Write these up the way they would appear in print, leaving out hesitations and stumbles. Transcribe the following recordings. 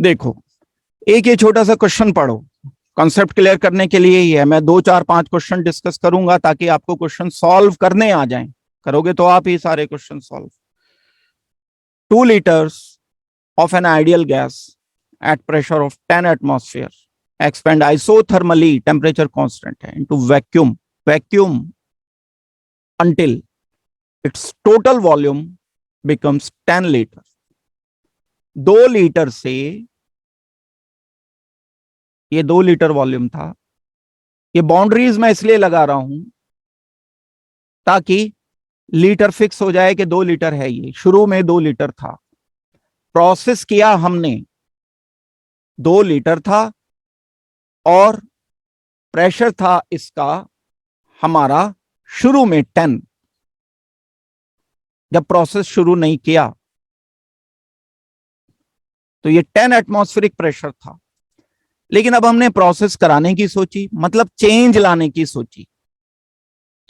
देखो, एक ये छोटा सा क्वेश्चन पढ़ो, कॉन्सेप्ट क्लियर करने के लिए ही है। मैं 2 4 5 क्वेश्चन डिस्कस करूंगा ताकि आपको क्वेश्चन सॉल्व करने आ जाएं। करोगे तो आप ही सारे question solve. 2 liters of an ideal gas at pressure of 10 atmosphere expand isothermally, temperature constant है, into vacuum until its total volume becomes 10 liters. 2 litre से, ये 2 लीटर वॉल्यूम था। ये बाउंड्रीज मैं इसलिए लगा रहा हूं ताकि लीटर फिक्स हो जाए कि 2 लीटर है। ये शुरू में 2 लीटर था, प्रोसेस किया हमने, 2 लीटर था और प्रेशर था इसका हमारा शुरू में 10, जब प्रोसेस शुरू नहीं किया तो ये 10 एटमॉस्फेरिक प्रेशर था। लेकिन अब हमने प्रोसेस कराने की सोची, मतलब चेंज लाने की सोची,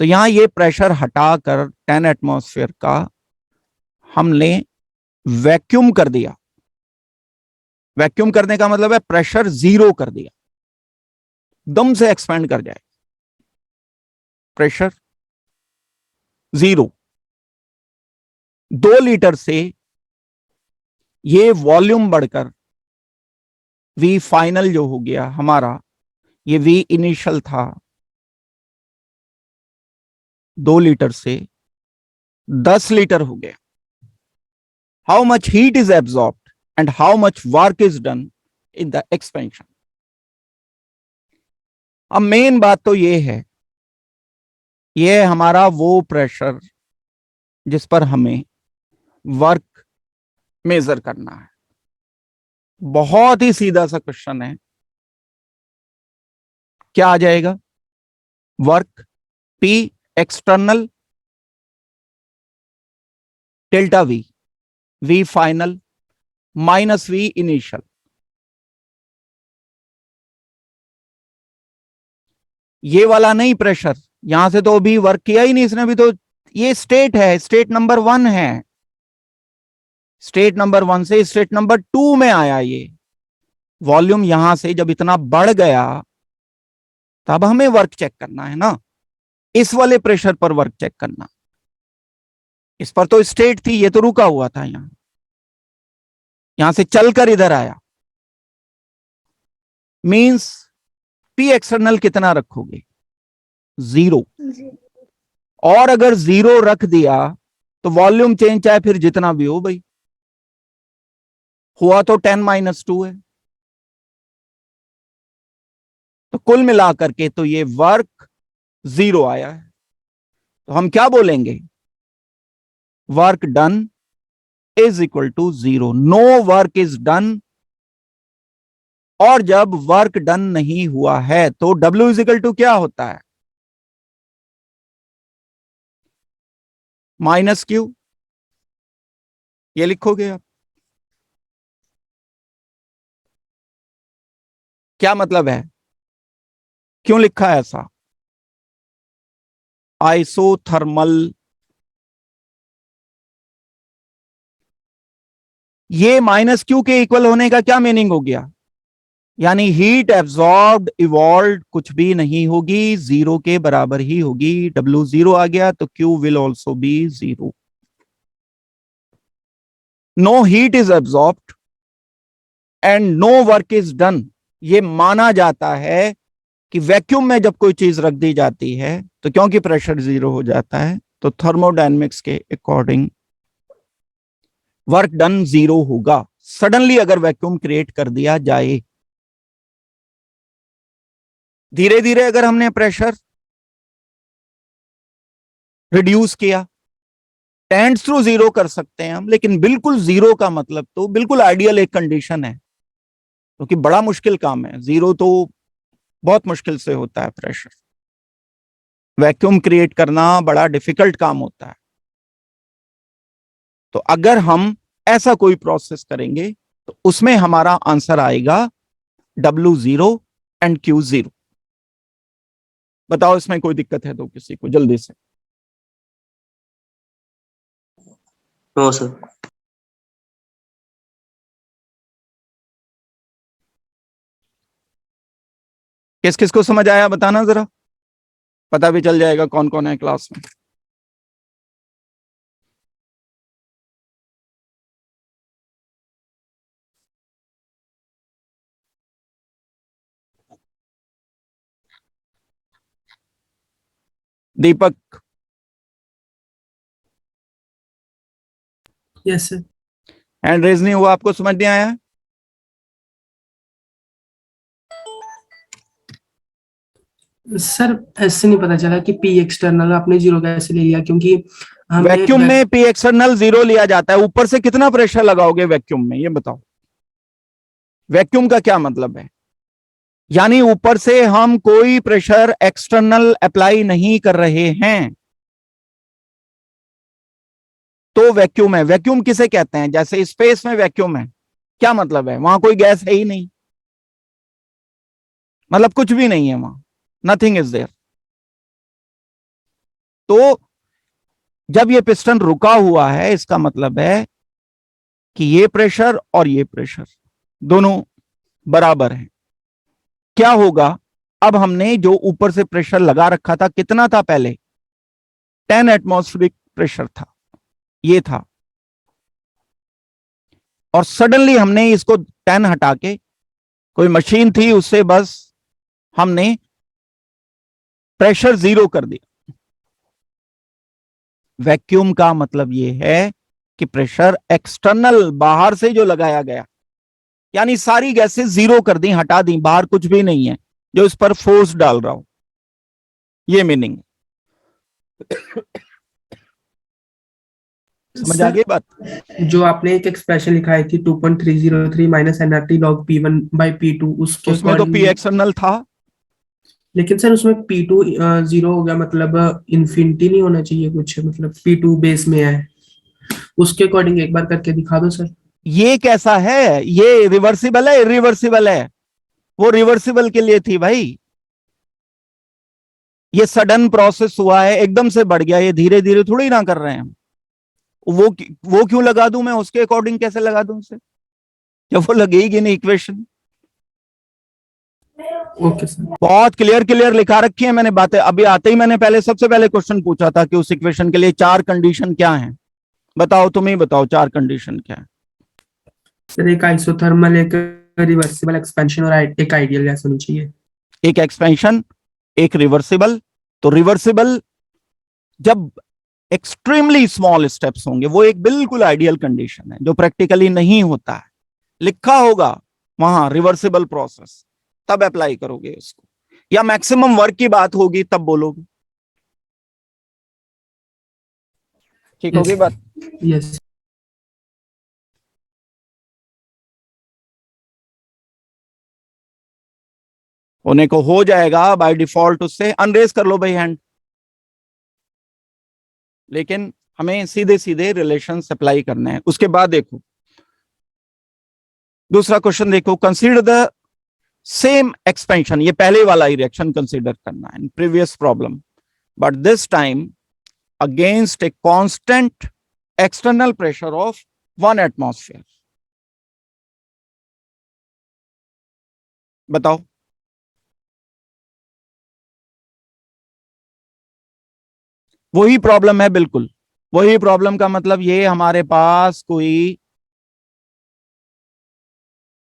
तो यहां ये प्रेशर हटाकर 10 एटमॉस्फेयर का हमने वैक्यूम कर दिया। वैक्यूम करने का मतलब है प्रेशर 0 कर दिया, दम से एक्सपेंड कर जाए, प्रेशर 0। 2 लीटर से ये वॉल्यूम बढ़कर वी फाइनल जो हो गया हमारा, ये वी इनिशियल था, 2 लीटर से 10 लीटर हो गया। How much heat is absorbed and how much work is done in the expansion. अब मेन बात तो ये है, ये हमारा वो प्रेशर जिस पर हमें वर्क मेजर करना है। बहुत ही सीधा सा क्वेश्चन है। क्या आ जाएगा? Work P external delta V, V final minus V initial. ये वाला नहीं प्रेशर, यहां से तो अभी वर्क किया ही नहीं इसने, भी तो ये स्टेट है, स्टेट नंबर 1 है। स्टेट नंबर 1 से स्टेट नंबर 2 में आया ये वॉल्यूम। यहां से जब इतना बढ़ गया तब हमें वर्क चेक करना है ना, इस वाले प्रेशर पर वर्क चेक करना। इस पर तो स्टेट थी, ये तो रुका हुआ था। यहां से चलकर इधर आया, मींस पी एक्सटर्नल कितना रखोगे? 0। और अगर 0 रख दिया तो वॉल्यूम चेंज चाहे फिर जितना भी हो भाई, हुआ तो 10 - 2 है। तो कुल मिलाकर के तो ये वर्क 0 आया है। तो हम क्या बोलेंगे? Work done is equal to 0, no work is done. और जब वर्क डन नहीं हुआ है तो W इज इक्वल टू क्या होता है? -Q। ये लिखोगे आप? क्या मतलब है, क्यों लिखा है ऐसा? आइसोथर्मल, ये -Q के इक्वल होने का क्या मीनिंग हो गया? यानी हीट एब्जॉर्ब्ड इवॉल्व कुछ भी नहीं होगी, 0 के बराबर ही होगी। W 0 आ गया तो Q will also be 0। No heat is absorbed and no work is done. ये माना जाता है कि वैक्यूम में जब कोई चीज रख दी जाती है तो क्योंकि प्रेशर 0 हो जाता है, तो थर्मोडायनेमिक्स के अकॉर्डिंग वर्क डन 0 होगा सडनली अगर वैक्यूम क्रिएट कर दिया जाए। धीरे धीरे अगर हमने प्रेशर रिड्यूस किया, टेंड्स टू 0 कर सकते हैं हम, लेकिन बिल्कुल 0 का मतलब तो बिल्कुल आइडियल एक कंडीशन है, क्योंकि बड़ा मुश्किल काम है। 0 तो बहुत मुश्किल से होता है प्रेशर, वैक्यूम क्रिएट करना बड़ा डिफिकल्ट काम होता है। तो अगर हम ऐसा कोई प्रोसेस करेंगे तो उसमें हमारा आंसर आएगा W 0 एंड Q 0। बताओ इसमें कोई दिक्कत है तो किसी को जल्दी से। No sir. किस किस को समझ आया बताना जरा, पता भी चल जाएगा कौन कौन है क्लास में। दीपक, यस सर। हैंड रेज नहीं हुआ, आपको समझ नहीं आया? सर ऐसे नहीं पता चला कि पी एक्सटर्नल आपने जीरो कैसे ले लिया, क्योंकि हमने वैक्यूम में पी एक्सटर्नल जीरो लिया जाता है। ऊपर से कितना प्रेशर लगाओगे वैक्यूम में, ये बताओ। वैक्यूम का क्या मतलब है? यानी ऊपर से हम कोई प्रेशर एक्सटर्नल अप्लाई नहीं कर रहे हैं तो वैक्यूम है। वैक्यूम किसे कहते हैं? जैसे स्पेस में वैक्यूम है, क्या मतलब है? वहां कोई गैस है ही नहीं, मतलब कुछ भी नहीं है वहां, नथिंग इज देयर। तो जब ये पिस्टन रुका हुआ है, इसका मतलब है कि ये प्रेशर और ये प्रेशर दोनों बराबर हैं। क्या होगा, अब हमने जो ऊपर से प्रेशर लगा रखा था, कितना था पहले? 10 एटमॉस्फेरिक प्रेशर था, ये था। और सडनली हमने इसको 10 हटा के, कोई मशीन थी उससे बस हमने प्रेशर जीरो कर दिया। वैक्यूम का मतलब यह है कि प्रेशर एक्सटर्नल, बाहर से जो लगाया गया, यानी सारी गैसें जीरो कर दी, हटा दी, बाहर कुछ भी नहीं है जो इस पर फोर्स डाल रहा हो, ये मीनिंग। समझ आ सर गई बात? जो आपने एक एक्सप्रेशन लिखा है कि 2.303 minus NRT log P one by P two, उसके उसमें तो पी अकॉर्डिंग, एक्सटर्नल था। लेकिन सर उसमें पी2 जीरो हो गया, मतलब इन्फिनिटी नहीं होना चाहिए कुछ, मतलब पी2 बेस में है, उसके अकॉर्डिंग एक बार करके दिखा दो सर। ये कैसा है? ये रिवर्सिबल है, इरिवर्सिबल है? वो रिवर्सिबल के लिए थी भाई। ये सडन प्रोसेस हुआ है, एकदम से बढ़ गया, ये धीरे धीरे थोड़ी ना कर रहे हैं हम। वो वो क्यों लगा दूं मैं? उसके अकॉर्डिंग कैसे लगा दूं उसे, जब वो लगेगी नहीं इक्वेशन? Okay sir. बहुत क्लियर क्लियर लिखा रखी है मैंने बातें। अभी आते ही मैंने पहले, सबसे पहले क्वेश्चन पूछा था कि उस इक्वेशन के लिए चार कंडीशन क्या है। बताओ, तुम ही बताओ, चार कंडीशन क्या है? सर एक आइसोथर्मल, एक रिवर्सिबल एक्सपेंशन और एक आइडियल गैस होनी चाहिए। एक एक्सपेंशन, एक रिवर्सिबल। तो रिवर्सिबल जब एक्सट्रीमली स्मॉल स्टेप्स होंगे, वो एक बिल्कुल आइडियल कंडीशन है जो प्रैक्टिकली नहीं होता है। लिखा होगा वहां रिवर्सिबल प्रोसेस, तब अप्लाई करोगे उसको, या मैक्सिमम वर्क की बात होगी तब बोलोगे। ठीक यस होगी बात? यस। होने को हो जाएगा बाय डिफॉल्ट। उससे अनरेज कर लो भाई हैंड, लेकिन हमें सीधे सीधे रिलेशन अप्लाई करने हैं। उसके बाद देखो दूसरा क्वेश्चन, देखो कंसीडर द सेम एक्सपेंशन। ये पहले वाला ही रिएक्शन कंसीडर करना है, previous problem, but this time against a constant external pressure of 1 atmosphere. बताओ। वही प्रॉब्लम है, बिल्कुल वही प्रॉब्लम। का मतलब ये, हमारे पास कोई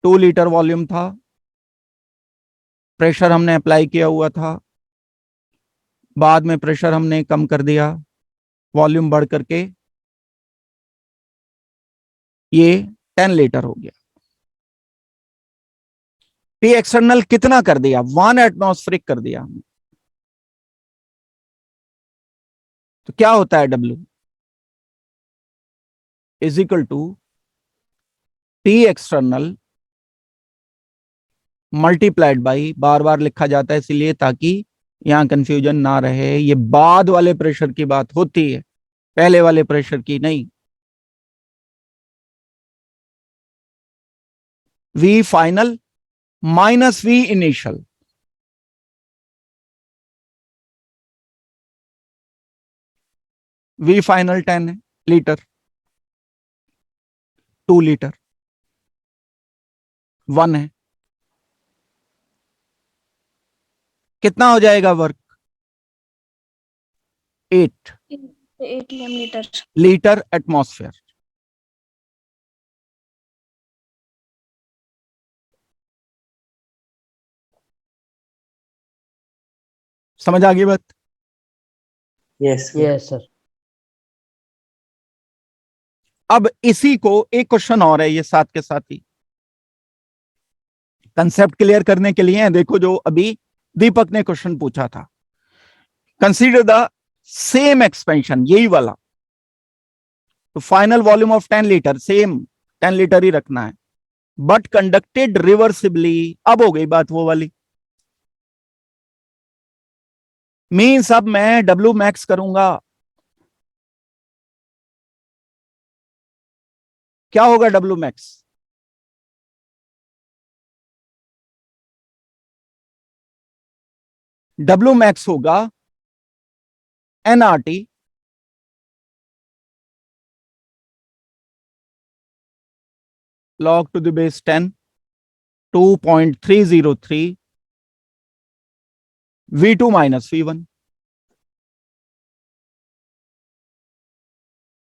2 लीटर वॉल्यूम था, प्रेशर हमने अप्लाई किया हुआ था, बाद में प्रेशर हमने कम कर दिया, वॉल्यूम बढ़ करके ये 10 लीटर हो गया। पी एक्सटर्नल कितना कर दिया? 1 एटमॉस्फेरिक कर दिया हमने। तो क्या होता है W is equal to P external multiplied by, बार बार लिखा जाता है इसलिए ताकि यहां कंफ्यूजन ना रहे, ये बाद वाले प्रेशर की बात होती है, पहले वाले प्रेशर की नहीं। V final minus V initial. V final 10 है लीटर, 2 लीटर 1 है। कितना हो जाएगा work? 8 ATM litre. Litre atmosphere. समझ आ गई बात? Yes yes sir. अब इसी को एक क्वेश्चन और है ये साथ के साथ ही, कंसेप्ट क्लियर करने के लिए। देखो जो अभी दीपक ने क्वेश्चन पूछा था, कंसीडर द सेम एक्सपेंशन, यही वाला, तो final volume of 10 litre, same 10 litre ही रखना है, बट कंडक्टेड रिवर्सिबली। अब हो गई बात वो वाली, मीन्स अब मैं डब्ल्यू मैक्स करूंगा, क्या होगा डब्ल्यू मैक्स? डब्ल्यू मैक्स होगा NRT log to the base 10 2.303 V2 minus V1,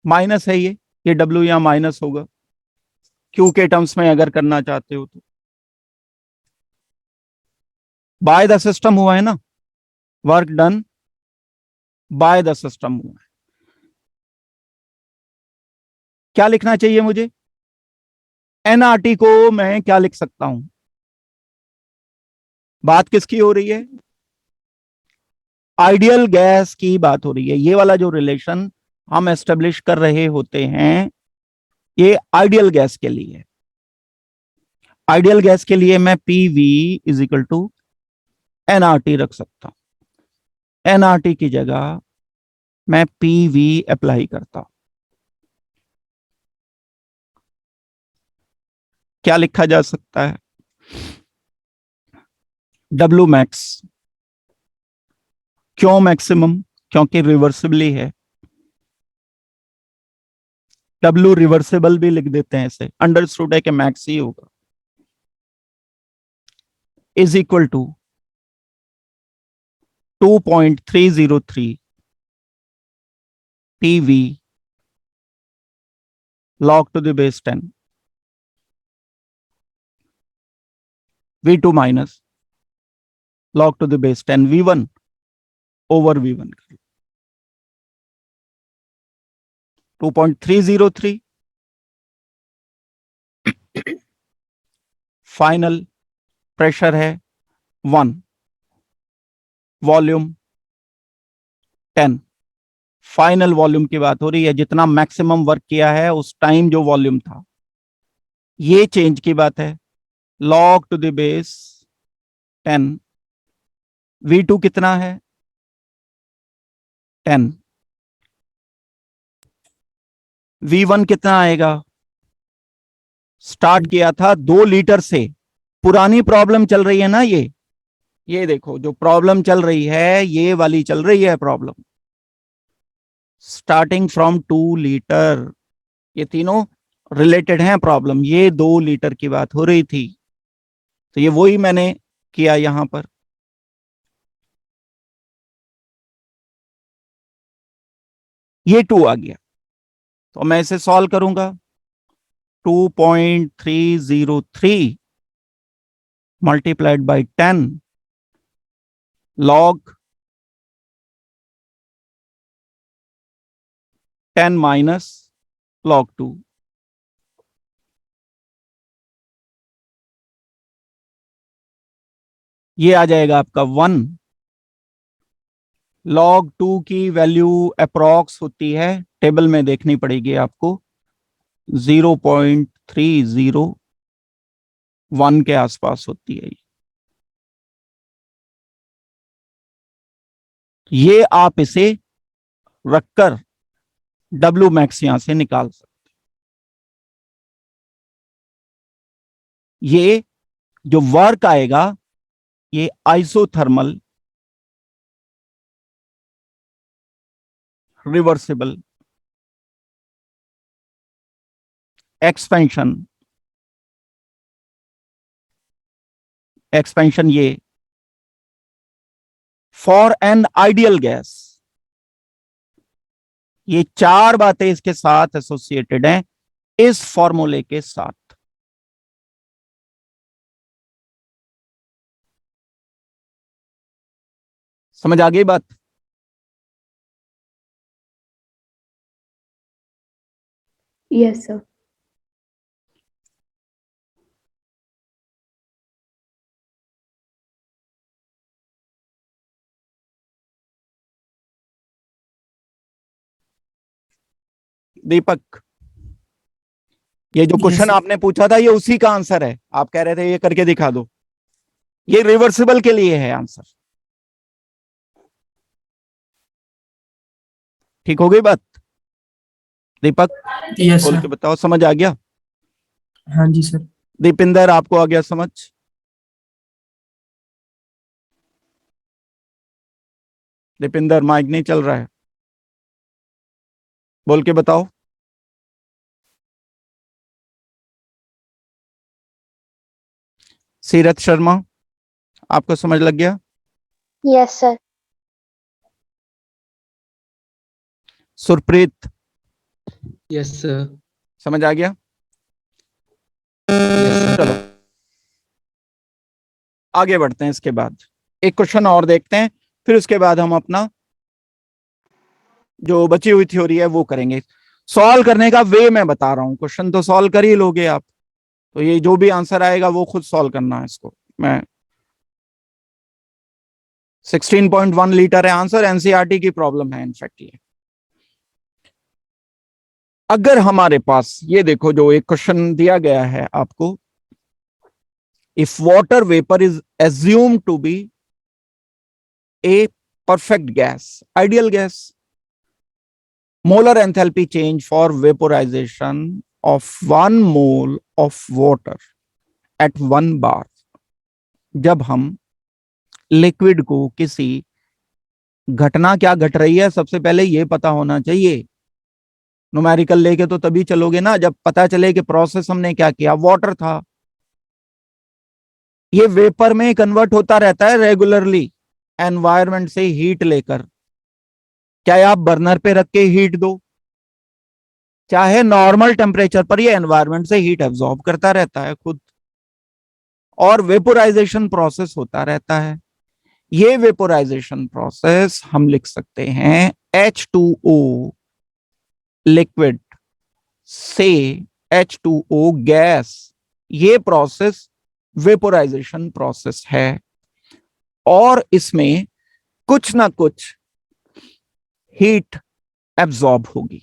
minus है ये W यहां माइनस होगा, Q के टर्म्स में अगर करना चाहते हो तो। बाय द सिस्टम हुआ है ना, work done by the system हुआ है। क्या लिखना चाहिए मुझे? एनआरटी को मैं क्या लिख सकता हूं? बात किसकी हो रही है? आइडियल गैस की बात हो रही है। ये वाला जो रिलेशन हम एस्टेब्लिश कर रहे होते हैं, ये आइडियल गैस के लिए है। आइडियल गैस के लिए मैं PV is equal to NRT रख सकता हूं। एनआरटी की जगह मैं पीवी अप्लाई करता हूं। क्या लिखा जा सकता है? W max. क्यों मैक्सिमम? क्योंकि रिवर्सिबली है। डब्ल्यू रिवर्सिबल भी लिख देते हैं इसे, अंडरस्टूड है कि मैक्स ही होगा, is equal to 2.303 PV log to the base 10 V2 minus log to the base 10 V1 over V1। 2.303 final pressure है 1, वॉल्यूम 10। फाइनल वॉल्यूम की बात हो रही है, जितना मैक्सिमम वर्क किया है उस टाइम जो वॉल्यूम था, ये चेंज की बात है। Log to the base 10, V2 कितना है? 10। V1 कितना आएगा? स्टार्ट किया था 2 लीटर से, पुरानी प्रॉब्लम चल रही है ना, ये देखो जो प्रॉब्लम चल रही है ये वाली चल रही है प्रॉब्लम, स्टार्टिंग फ्रॉम 2 लीटर। ये तीनों रिलेटेड हैं प्रॉब्लम, ये 2 लीटर की बात हो रही थी, तो ये वही मैंने किया यहां पर। ये 2 आ गया, तो मैं इसे सॉल्व करूंगा। 2.303 multiplied by 10 log 10 minus log 2। ये आ जाएगा आपका 1। log 2 की वैल्यू अप्रॉक्स होती है, टेबल में देखनी पड़ेगी आपको, 0.301 के आसपास होती है। ये आप इसे रखकर डब्ल्यू मैक्स यहां से निकाल सकते। ये जो वर्क आएगा ये आइसोथर्मल रिवर्सिबल एक्सपेंशन, एक्सपेंशन ये फॉर एन आइडियल गैस। ये चार बातें इसके साथ एसोसिएटेड हैं इस फॉर्मूले के साथ। समझ आ गई बात? Yes sir. दीपक, ये जो Yes, क्वेश्चन sir. आपने पूछा था ये उसी का आंसर है। आप कह रहे थे ये करके दिखा दो, ये रिवर्सिबल के लिए है आंसर। ठीक हो गई बात? दीपक यस बोल सर। के बताओ, समझ आ गया? हाँ जी सर। दीपिंदर, आपको आ गया समझ? दीपिंदर, माइक नहीं चल रहा है, बोल के बताओ। सीरत शर्मा, आपको समझ लग गया? Yes sir. Surpreet, yes sir. समझ आ गया? Yes sir. चलो आगे बढ़ते हैं। इसके बाद एक क्वेश्चन और देखते हैं, फिर उसके बाद हम अपना जो बची हुई थ्योरी है वो करेंगे। सॉल्व करने का वे मैं बता रहा हूं, क्वेश्चन तो सॉल्व कर ही लोगे आप, तो ये जो भी आंसर आएगा वो खुद सॉल्व करना है इसको। मैं 16.1 लीटर है आंसर, एनसीईआरटी की प्रॉब्लम है इनफैक्ट ये। अगर हमारे पास ये देखो जो एक क्वेश्चन दिया गया है आपको, if water vapour is assume to be a perfect gas, ideal gas, molar enthalpy change for vaporization of 1 mole of water at 1 bar। जब हम लिक्विड को किसी घटना क्या घट रही है सबसे पहले ये पता होना चाहिए। न्यूमेरिकल लेके तो तभी चलोगे ना जब पता चले कि प्रोसेस हमने क्या किया। वाटर था, ये वेपर में कन्वर्ट होता रहता है रेगुलरली एनवायरमेंट से हीट लेकर। चाहे आप बर्नर पे रख के हीट दो, चाहे नॉर्मल टेम्परेचर पर, ये एनवायरमेंट से हीट एब्जॉर्ब करता रहता है खुद, और वेपोराइजेशन प्रोसेस होता रहता है। ये वेपोराइजेशन प्रोसेस हम लिख सकते हैं H2O लिक्विड से H2O गैस। ये प्रोसेस वेपोराइजेशन प्रोसेस है और इसमें कुछ ना कुछ हीट एब्जॉर्ब होगी,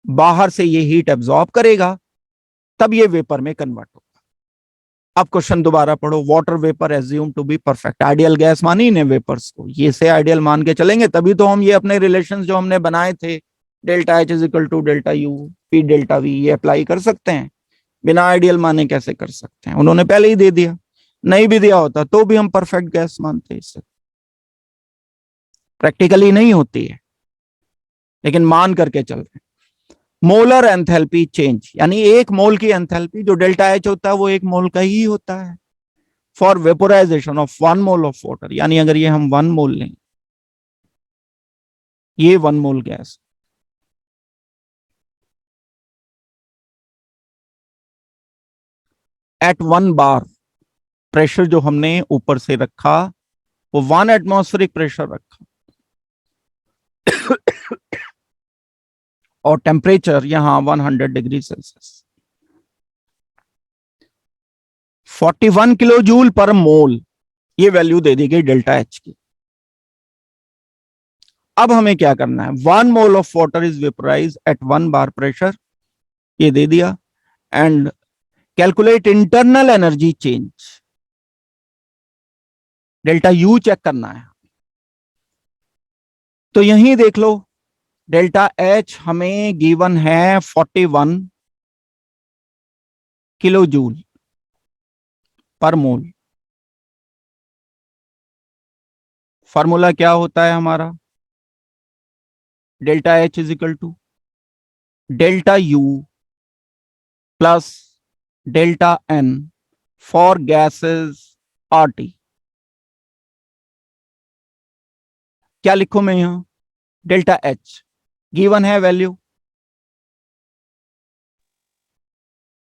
बाहर से ये हीट एब्जॉर्ब करेगा तब ये वेपर में कन्वर्ट होगा। अब क्वेश्चन दोबारा पढ़ो। Water vapour assume to be perfect, ideal gas मानी ने वेपर्स को, ये से आइडियल मान के चलेंगे तभी तो हम ये अपने रिलेशंस जो हमने बनाए थे delta H is equal to delta U P delta V, ये अप्लाई कर सकते हैं। बिना आइडियल माने कैसे कर सकते हैं? उन्होंने पहले ही दे दिया, नहीं भी दिया होता तो भी हम परफेक्ट गैस मानते। इससे प्रैक्टिकली नहीं होती है लेकिन मान करके चल रहे हैं। मोलर एंथैल्पी चेंज, यानी एक मोल की एंथैल्पी जो डेल्टा एच होता है वो एक मोल का ही होता है for vaporisation of 1 mole of water. यानी अगर ये हम 1 मोल लें, ये 1 मोल गैस, एट 1 बार प्रेशर जो हमने ऊपर से रखा वो 1 एटमॉस्फेरिक प्रेशर रखा और टेम्परेचर यहां 100 डिग्री सेल्सियस, 41 किलो जूल पर मोल, ये वैल्यू दे दी गई डेल्टा एच की। अब हमें क्या करना है? 1 mole of water is vaporise at 1 bar pressure, ये दे दिया, and calculate internal energy change, delta U check करना है। तो यहीं देख लो, डेल्टा एच हमें गिवन है 41 किलो जूल पर मोल। फॉर्मूला क्या होता है हमारा? Delta H is equal to delta U plus delta N for gases RT. क्या लिखूं मैं यहां? डेल्टा एच गिवन है वैल्यू,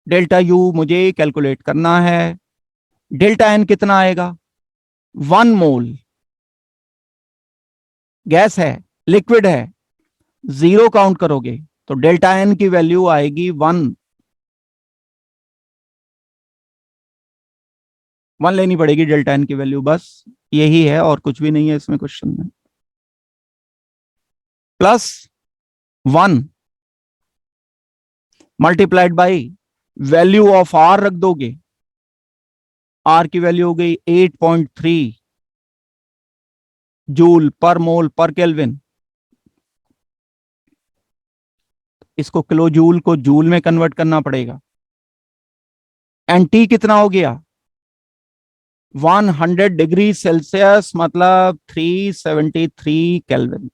डेल्टा यू मुझे कैलकुलेट करना है। डेल्टा एन कितना आएगा? 1 मोल गैस है, लिक्विड है, 0 काउंट करोगे तो डेल्टा एन की वैल्यू आएगी 1 लेनी पड़ेगी डेल्टा एन की वैल्यू, बस यही है और कुछ भी नहीं है इसमें क्वेश्चन में। +1 multiplied by value of R रख दोगे, आर की वैल्यू हो गई 8.3 जूल पर मोल पर केल्विन। इसको किलो जूल को जूल में कन्वर्ट करना पड़ेगा। एंड टी कितना हो गया? 100 डिग्री सेल्सियस मतलब 373 केल्विन।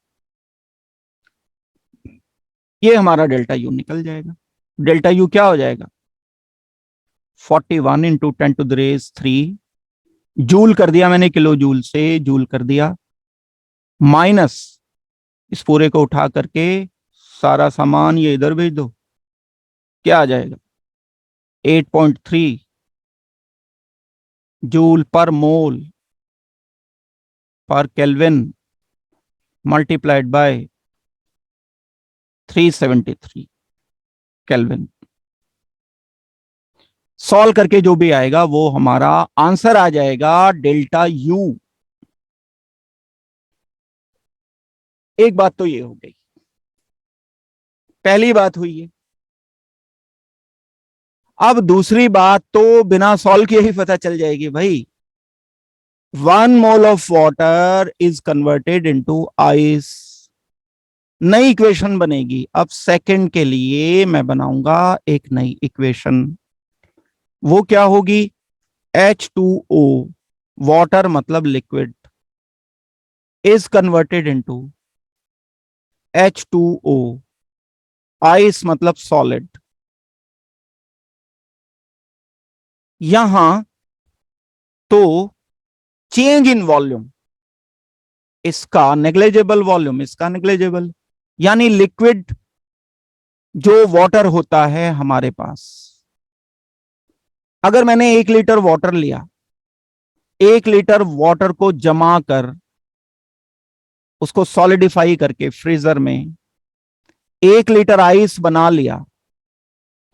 ये हमारा डेल्टा यू निकल जाएगा। डेल्टा यू क्या हो जाएगा? 41 इंटू 10⁻³ जूल कर दिया मैंने, किलो जूल से जूल कर दिया, माइनस इस पूरे को उठा करके सारा सामान ये इधर भेज दो, क्या आ जाएगा? 8.3 जूल पर मोल पर kelvin multiplied by 373 kelvin. Solve करके जो भी आएगा वो हमारा आंसर आ जाएगा डेल्टा यू। एक बात तो ये हो गई, पहली बात हुई है। अब दूसरी बात तो बिना सॉल्व किए ही पता चल जाएगी भाई। 1 mole of water is converted into ice. नई इक्वेशन बनेगी। अब सेकंड के लिए मैं बनाऊंगा एक नई इक्वेशन। वो क्या होगी? H2O वाटर मतलब liquid is converted into H2O ice मतलब सॉलिड। यहां तो चेंज इन वॉल्यूम, इसका नेग्लिजिबल वॉल्यूम, इसका नेग्लिजिबल, यानी लिक्विड जो वाटर होता है हमारे पास, अगर मैंने 1 लीटर वाटर लिया, 1 लीटर वाटर को जमा कर उसको सॉलिडिफाई करके फ्रीजर में 1 लीटर आइस बना लिया,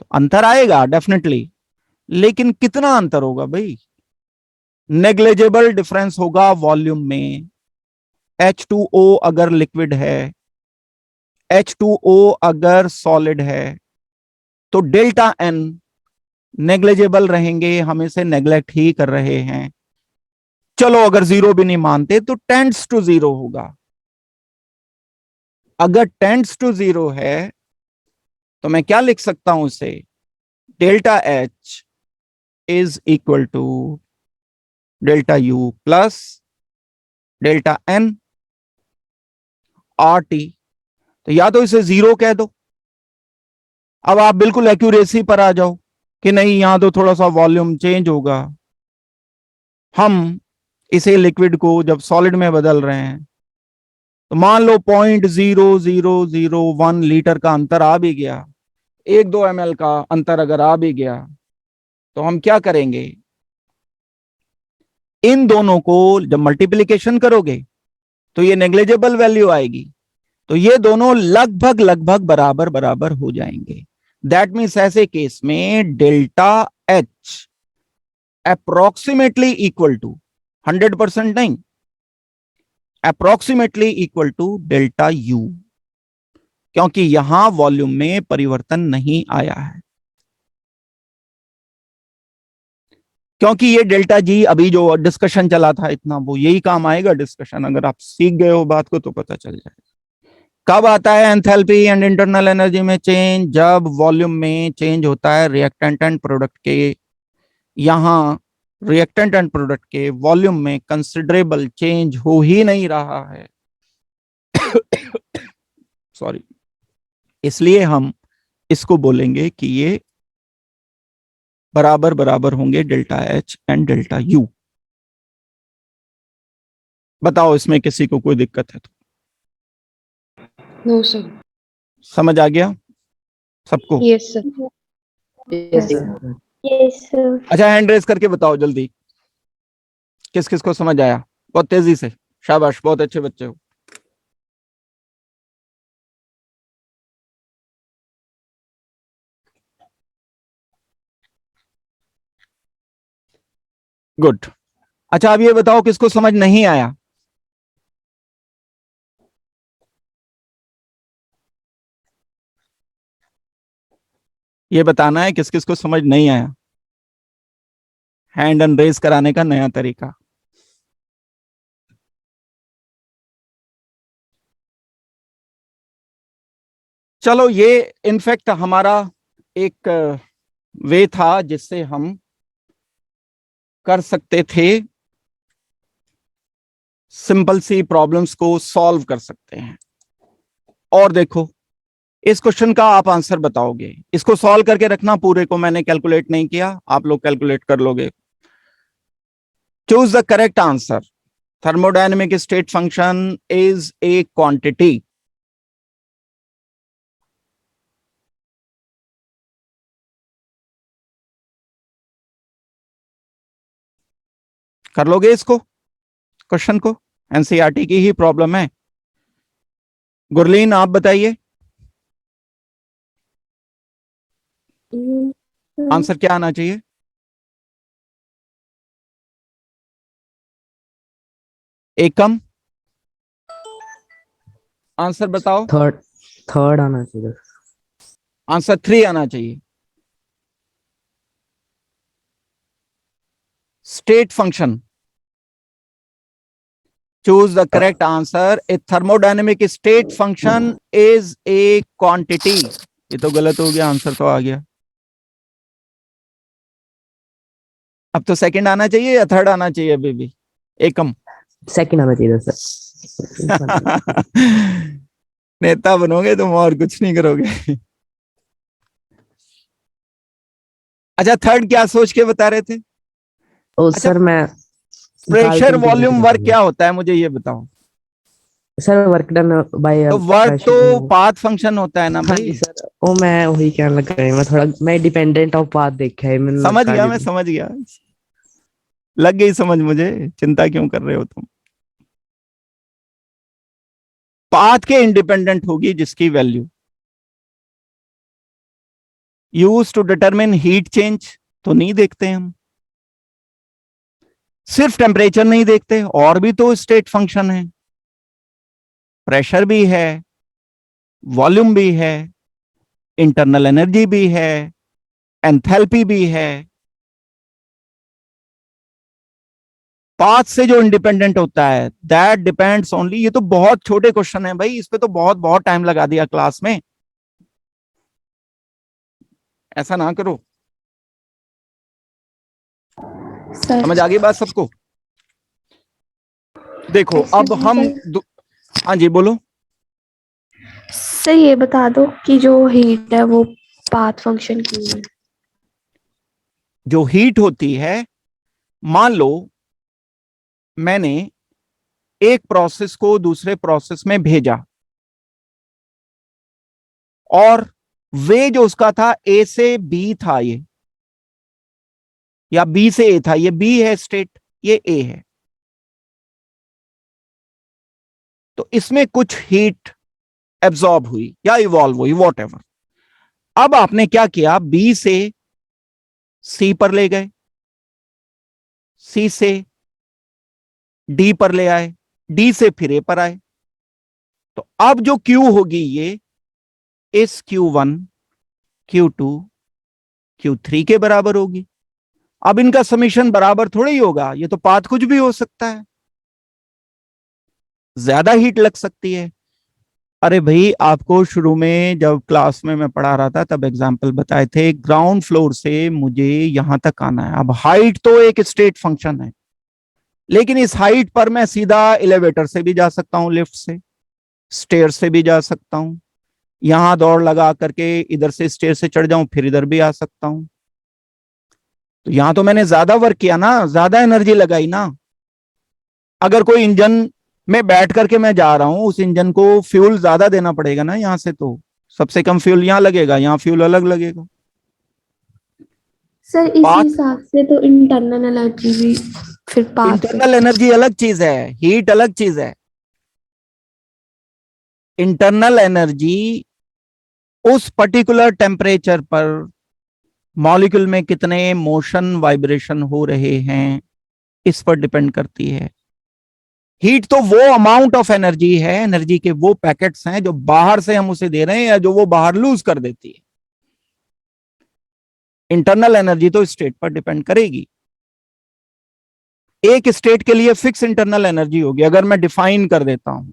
तो अंतर आएगा डेफिनेटली, लेकिन कितना अंतर होगा भाई? नेग्लिजिबल डिफरेंस होगा वॉल्यूम में। H2O अगर लिक्विड है, H2O अगर सॉलिड है, तो डेल्टा एन नेग्लिजिबल रहेंगे, हम इसे नेग्लेक्ट ही कर रहे हैं। चलो अगर 0 भी नहीं मानते तो टेंड्स टू 0 होगा। अगर टेंड्स टू 0 है तो मैं क्या लिख सकता हूं इसे? Delta H is equal to delta U plus delta N R T. तो या तो इसे 0 कह दो। अब आप बिल्कुल एक्यूरेसी पर आ जाओ कि नहीं, यहां तो थोड़ा सा वॉल्यूम चेंज होगा। हम इसे लिक्विड को जब सॉलिड में बदल रहे हैं तो मान लो 0.0001 लीटर का अंतर आ भी गया, 1-2 ml का अंतर अगर आ भी गया, तो हम क्या करेंगे? इन दोनों को जब मल्टीप्लिकेशन करोगे तो ये नेग्लिजिबल वैल्यू आएगी, तो ये दोनों लगभग लगभग बराबर बराबर हो जाएंगे। दैट मीन्स ऐसे केस में delta H approximately equal to, 100% नहीं, approximately equal to delta U, क्योंकि यहां वॉल्यूम में परिवर्तन नहीं आया है। क्योंकि ये डेल्टा जी अभी जो डिस्कशन चला था इतना, वो यही काम आएगा डिस्कशन। अगर आप सीख गए हो बात को तो पता चल जाएगा। कब आता है एंथैल्पी एंड इंटरनल एनर्जी में चेंज? जब वॉल्यूम में चेंज होता है रिएक्टेंट एंड प्रोडक्ट के। यहां रिएक्टेंट एंड प्रोडक्ट के वॉल्यूम में कंसिडरेबल चेंज हो ही नहीं रहा है। सॉरी, इसलिए हम इसको बोलेंगे कि ये बराबर बराबर होंगे delta H and delta U. बताओ इसमें किसी को कोई दिक्कत है तो? No, sir. समझ आ गया सबको? Yes, sir. Yes, sir. Yes, sir. अच्छा, हैंड रेस करके बताओ जल्दी, किस किस को समझ आया? बहुत तेजी से, शाबाश, बहुत अच्छे बच्चे हो। गुड। अच्छा, अब ये बताओ किसको समझ नहीं आया? ये बताना है किस किस को समझ नहीं आया। हैंड अनरेज कराने का नया तरीका। चलो, ये इनफैक्ट हमारा एक वे था जिससे हम कर सकते थे, सिंपल सी प्रॉब्लम्स को सॉल्व कर सकते हैं। और देखो, इस क्वेश्चन का आप आंसर बताओगे, इसको सॉल्व करके रखना, पूरे को मैंने कैलकुलेट नहीं किया, आप लोग कैलकुलेट कर लोगे। Choose the correct answer. Thermodynamic state function is a quantity. कर लोगे इसको, क्वेश्चन को? एनसीईआरटी की ही प्रॉब्लम है। गुरलीन, आप बताइए आंसर क्या आना चाहिए? एकम, आंसर बताओ। थर्ड आना चाहिए। आंसर 3 आना चाहिए। State function, choose the correct answer. A thermodynamic state function is a quantity. ये तो गलत हो गया, आंसर तो आ गया। अब तो सेकंड आना चाहिए या थर्ड आना चाहिए? अभी भी एकम सेकंड आना चाहिए सर। नेता बनोगे तुम, और कुछ नहीं करोगे। अच्छा, थर्ड क्या सोच के बता रहे थे? ओ अच्छा, सर, मैं प्रेशर वॉल्यूम वर्क क्या होता है, मुझे ये बताओ। सर वर्क डन बाय तो वर्क तो पाथ फंक्शन होता है ना हाँ भाई। जी सर, ओ मैं वही कहने लग गया, मैं थोड़ा मैं डिपेंडेंट ऑफ पाथ देखा है मैंने। समझ गया, मैं समझ गया, लग गई समझ मुझे, चिंता क्यों कर रहे हो तुम। पाथ के इंडिपेंडेंट होगी जिसकी value use to determine heat change, तो नहीं देखते हम। सिर्फ टेम्परेचर नहीं देखते, और भी तो स्टेट फंक्शन है। प्रेशर भी है, वॉल्यूम भी है, इंटरनल एनर्जी भी है, एंथैल्पी भी है। पाथ से जो इंडिपेंडेंट होता है दैट डिपेंड्स ओनली। ये तो बहुत छोटे क्वेश्चन है भाई, इस पे तो बहुत बहुत टाइम लगा दिया क्लास में। ऐसा ना करो। सर, समझ आ गई बात सबको? देखो अब हम हाँ जी बोलो। सर ये बता दो कि जो हीट है वो पाथ फंक्शन की है। जो हीट होती है, मान लो मैंने एक प्रोसेस को दूसरे प्रोसेस में भेजा, और वे जो उसका था ए से बी था ये, या बी से ए था, ये बी है स्टेट, ये ए है। तो इसमें कुछ हीट एब्जॉर्ब हुई या इवॉल्व हुई, वॉट एवर। अब आपने क्या किया, बी से सी पर ले गए, सी से डी पर ले आए, डी से फिर ए पर आए। तो अब जो क्यू होगी ये इस Q1, Q2, Q3 के बराबर होगी। अब इनका समीशन बराबर थोड़ा ही होगा, ये तो पाथ कुछ भी हो सकता है, ज्यादा हीट लग सकती है। अरे भाई, आपको शुरू में जब क्लास में मैं पढ़ा रहा था तब एग्जाम्पल बताए थे, ग्राउंड फ्लोर से मुझे यहां तक आना है। अब हाइट तो एक स्टेट फंक्शन है, लेकिन इस हाइट पर मैं सीधा एलिवेटर से भी जा सकता हूं, लिफ्ट से, स्टेयर से भी जा सकता हूं, यहां दौड़ लगा करके इधर से स्टेयर से चढ़ जाऊं, फिर इधर भी आ सकता हूं। तो यहां तो मैंने ज्यादा वर्क किया ना, ज्यादा एनर्जी लगाई ना। अगर कोई इंजन में बैठ करके मैं जा रहा हूं, उस इंजन को फ्यूल ज्यादा देना पड़ेगा ना यहां से, तो सबसे कम फ्यूल यहां लगेगा, यहां फ्यूल अलग लगेगा। सर इस पाथ, हिसाब से तो इंटरनल एनर्जी भी फिर पाथ पे। इंटरनल एनर्जी अलग चीज है, हीट अलग चीज है। इंटरनल एनर्जी उस पर्टिकुलर टेम्परेचर पर मॉलिक्यूल में कितने मोशन वाइब्रेशन हो रहे हैं, इस पर डिपेंड करती है। हीट तो वो अमाउंट ऑफ एनर्जी है, एनर्जी के वो पैकेट्स हैं जो बाहर से हम उसे दे रहे हैं या जो वो बाहर लूज कर देती है। इंटरनल एनर्जी तो स्टेट पर डिपेंड करेगी। एक स्टेट के लिए फिक्स इंटरनल एनर्जी होगी। अगर मैं डिफाइन कर देता हूं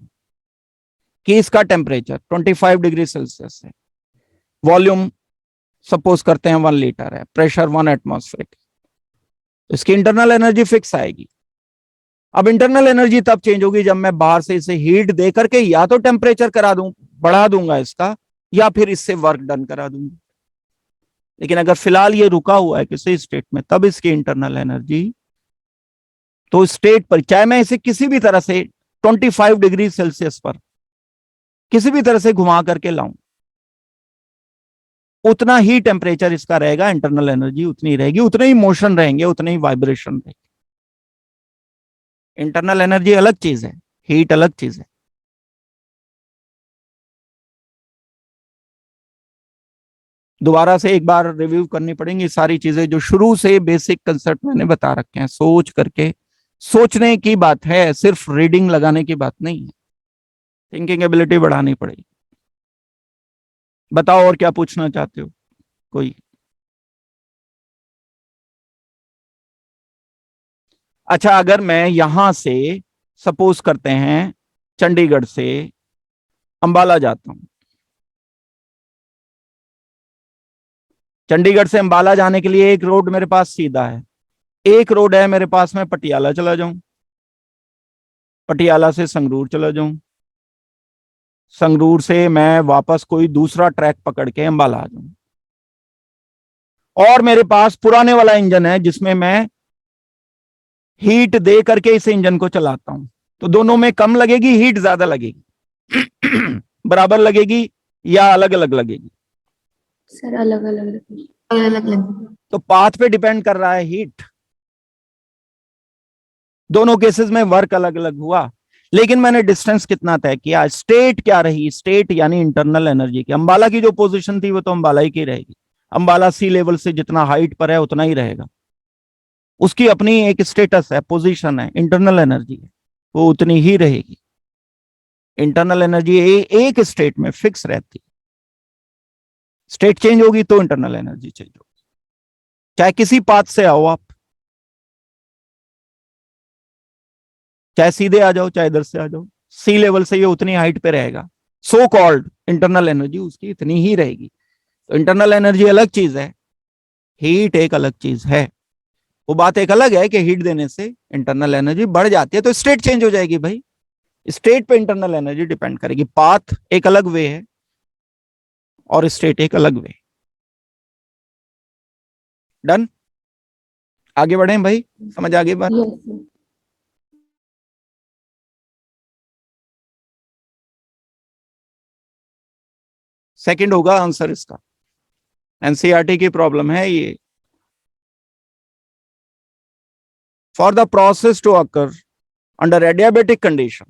कि इसका टेम्परेचर 25 डिग्री सेल्सियस है, वॉल्यूम सपोज करते हैं 1 लीटर है, प्रेशर 1 एटमॉस्फेरिक, इसकी इंटरनल एनर्जी फिक्स आएगी। अब इंटरनल एनर्जी तब चेंज होगी जब मैं बाहर से इसे हीट दे करके या तो टेम्परेचर करा दूं, बढ़ा दूंगा इसका, या फिर इससे वर्क डन करा दूंगा। लेकिन अगर फिलहाल ये रुका हुआ है किसी स्टेट में, तब इसकी इंटरनल एनर्जी, तो स्टेट पर चाहे मैं इसे किसी भी तरह से 25 डिग्री सेल्सियस पर किसी भी तरह से घुमा करके लाऊं, उतना ही टेम्परेचर इसका रहेगा, इंटरनल एनर्जी उतनी रहेगी, उतने ही मोशन रहेंगे, उतने ही वाइब्रेशन रहेंगे। इंटरनल एनर्जी अलग चीज है, हीट अलग चीज है। दोबारा से एक बार रिव्यू करनी पड़ेंगी सारी चीजें, जो शुरू से बेसिक कंसेप्ट मैंने बता रखे हैं, सोच करके, सोचने की बात है, सिर्फ रीडिंग लगाने की बात नहीं है। थिंकिंग एबिलिटी बढ़ानी पड़ेगी। बताओ और क्या पूछना चाहते हो कोई? अच्छा, अगर मैं यहां से सपोज करते हैं चंडीगढ़ से अंबाला जाता हूं, चंडीगढ़ से अंबाला जाने के लिए एक रोड मेरे पास सीधा है, एक रोड है मेरे पास, मैं पटियाला चला जाऊं, पटियाला से संगरूर चला जाऊं, संगरूर से मैं वापस कोई दूसरा ट्रैक पकड़ के अंबाला आ जाऊं, और मेरे पास पुराने वाला इंजन है जिसमें मैं हीट दे करके इस इंजन को चलाता हूं, तो दोनों में कम लगेगी, हीट ज्यादा लगेगी? बराबर लगेगी या अलग अलग लगेगी? सर अलग अलग अलग अलग। तो पाथ पे डिपेंड कर रहा है हीट। दोनों केसेस में वर्क अलग अलग हुआ, लेकिन मैंने डिस्टेंस कितना तय किया, स्टेट क्या रही, स्टेट यानी इंटरनल एनर्जी की। अंबाला की जो पोजीशन थी वो तो अंबाला ही की रहेगी, अंबाला सी लेवल से जितना हाइट पर है उतना ही रहेगा, उसकी अपनी एक स्टेटस है, पोजीशन है, इंटरनल एनर्जी है, वो उतनी ही रहेगी। इंटरनल एनर्जी एक स्टेट में फिक्स रहती, स्टेट चेंज होगी तो इंटरनल एनर्जी चेंज होगी। चाहे किसी पाथ से आओ आप, चाहे सीधे आ जाओ, चाहे इधर से आ जाओ, सी लेवल से ये उतनी हाइट पे रहेगा, सो कॉल्ड इंटरनल एनर्जी उसकी इतनी ही रहेगी। तो इंटरनल एनर्जी अलग चीज है, हीट एक अलग चीज है। वो बात एक अलग है कि हीट देने से इंटरनल एनर्जी बढ़ जाती है तो स्टेट चेंज हो जाएगी भाई, स्टेट पे इंटरनल एनर्जी डिपेंड करेगी। पाथ एक अलग वे है और स्टेट एक अलग वे। डन? आगे बढ़े भाई, समझ आगे बात? Yes sir. सेकंड होगा आंसर इसका, एनसीईआरटी की प्रॉब्लम है ये। For the process to occur under adiabatic condition,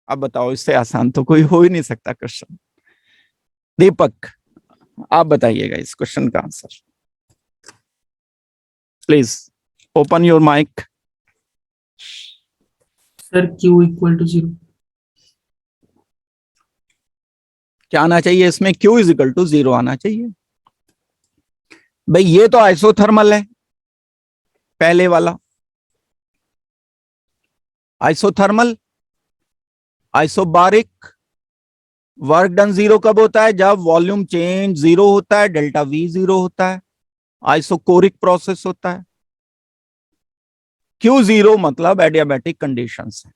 अब बताओ इससे आसान तो कोई हो ही नहीं सकता क्वेश्चन। दीपक, आप बताइएगा इस क्वेश्चन का answer, please open your mic. Sir Q equal to 0। क्या आना चाहिए इसमें? Q इज इक्वल टू 0 आना चाहिए भाई। ये तो आइसोथर्मल है, पहले वाला isothermal. Isobaric, work done zero कब होता है? जब वॉल्यूम चेंज जीरो होता है, डेल्टा वी जीरो होता है। आइसोकोरिक प्रोसेस होता है। Q जीरो मतलब एडियाबैटिक कंडीशंस है।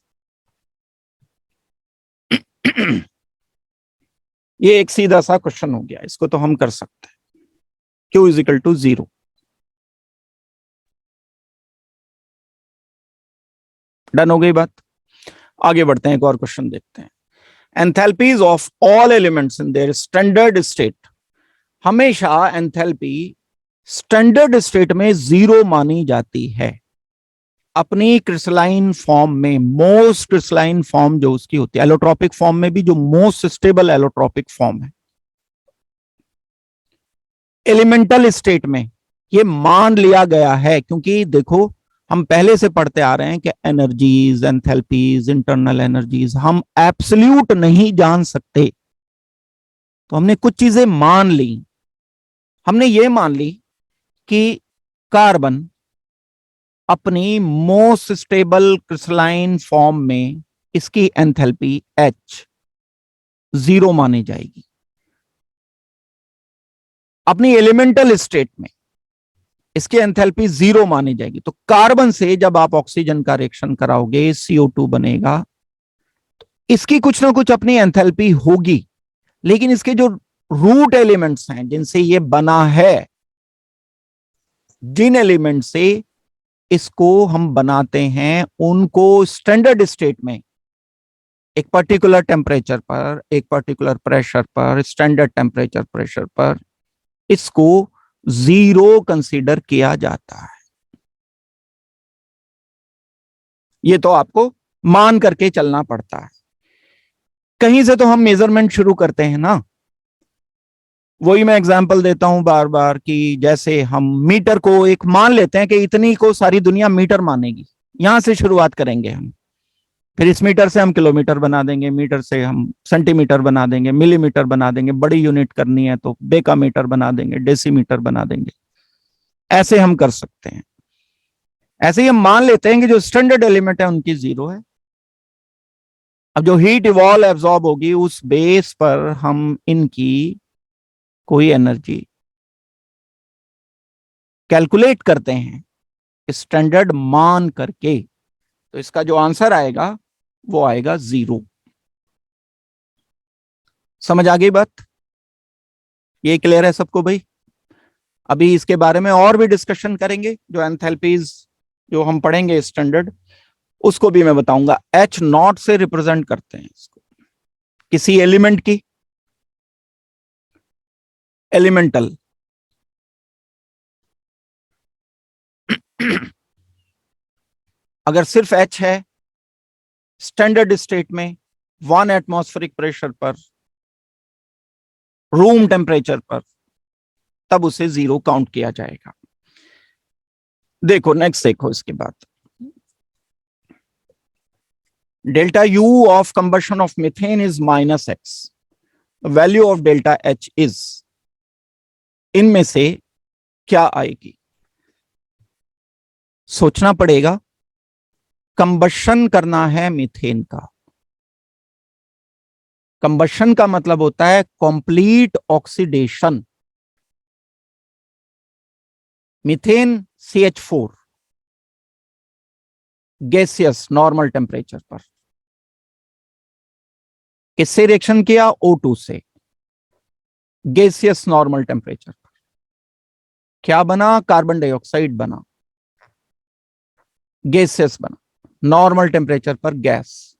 ये एक सीधा सा क्वेश्चन हो गया, इसको तो हम कर सकते हैं। Q is equal to 0। Done हो गई बात। आगे बढ़ते हैं, एक और क्वेश्चन देखते हैं। Enthalpies of all elements in their standard state, हमेशा एंथैल्पी स्टैंडर्ड स्टेट में 0 मानी जाती है। अपनी क्रिस्टलाइन फॉर्म में, मोस्ट क्रिस्टलाइन फॉर्म जो उसकी होती है, एलोट्रॉपिक फॉर्म में भी जो मोस्ट स्टेबल एलोट्रॉपिक फॉर्म है, एलिमेंटल स्टेट में ये मान लिया गया है। क्योंकि देखो, हम पहले से पढ़ते आ रहे हैं कि एनर्जीज, एंथैल्पीज, इंटरनल एनर्जीज हम एब्सोल्यूट नहीं जान सकते, तो हमने कुछ चीजें मान ली। हमने ये मान ली कि कार्बन अपनी मोस्ट स्टेबल क्रिस्टलाइन फॉर्म में इसकी एंथैल्पी H 0 मानी जाएगी। अपनी एलिमेंटल स्टेट में इसकी एंथैल्पी 0 मानी जाएगी। तो कार्बन से जब आप ऑक्सीजन का रिएक्शन कराओगे, CO2 बनेगा, तो इसकी कुछ ना कुछ अपनी एंथैल्पी होगी। लेकिन इसके जो रूट एलिमेंट्स हैं जिनसे ये बना है, जिन एलिमेंट से इसको हम बनाते हैं, उनको स्टैंडर्ड स्टेट में एक पर्टिकुलर टेम्परेचर पर, एक पर्टिकुलर प्रेशर पर, स्टैंडर्ड टेम्परेचर प्रेशर पर इसको 0 कंसीडर किया जाता है। ये तो आपको मान करके चलना पड़ता है। कहीं से तो हम मेजरमेंट शुरू करते हैं ना। वही मैं एग्जांपल देता हूं बार बार कि जैसे हम मीटर को एक मान लेते हैं कि इतनी को सारी दुनिया मीटर मानेगी, यहां से शुरुआत करेंगे हम। फिर इस मीटर से हम किलोमीटर बना देंगे, मीटर से हम सेंटीमीटर बना देंगे, मिलीमीटर बना देंगे, बड़ी यूनिट करनी है तो डेकामीटर बना देंगे, डेसीमीटर बना देंगे। ऐसे हम कर सकते हैं। ऐसे ही हम मान लेते हैं कि जो स्टैंडर्ड एलिमेंट है उनकी 0 है। अब जो हीट इवॉल्व एब्जॉर्ब होगी, उस बेस पर हम इनकी कोई एनर्जी कैलकुलेट करते हैं स्टैंडर्ड मान करके। तो इसका जो आंसर आएगा वो आएगा 0। समझ आ गई बात? ये क्लियर है सबको भाई? अभी इसके बारे में और भी डिस्कशन करेंगे। जो एंथैल्पीज जो हम पढ़ेंगे स्टैंडर्ड, उसको भी मैं बताऊंगा। H0 से रिप्रेजेंट करते हैं इसको, किसी एलिमेंट की एलिमेंटल अगर सिर्फ H है स्टैंडर्ड स्टेट में 1 एटमॉस्फेरिक प्रेशर पर, रूम टेम्परेचर पर, तब उसे 0 काउंट किया जाएगा। देखो नेक्स्ट, देखो इसके बाद delta U of combustion of methane is -X, value of delta H is, इनमें से क्या आएगी? सोचना पड़ेगा। कंबशन करना है मीथेन का। कंबशन का मतलब होता है complete oxidation. Methane CH4 gaseous normal temperature पर किससे रिएक्शन किया? O2 से, गैसियस नॉर्मल टेम्परेचर पर। क्या बना? कार्बन डाइऑक्साइड बना, गैसियस बना, नॉर्मल टेम्परेचर पर गैस।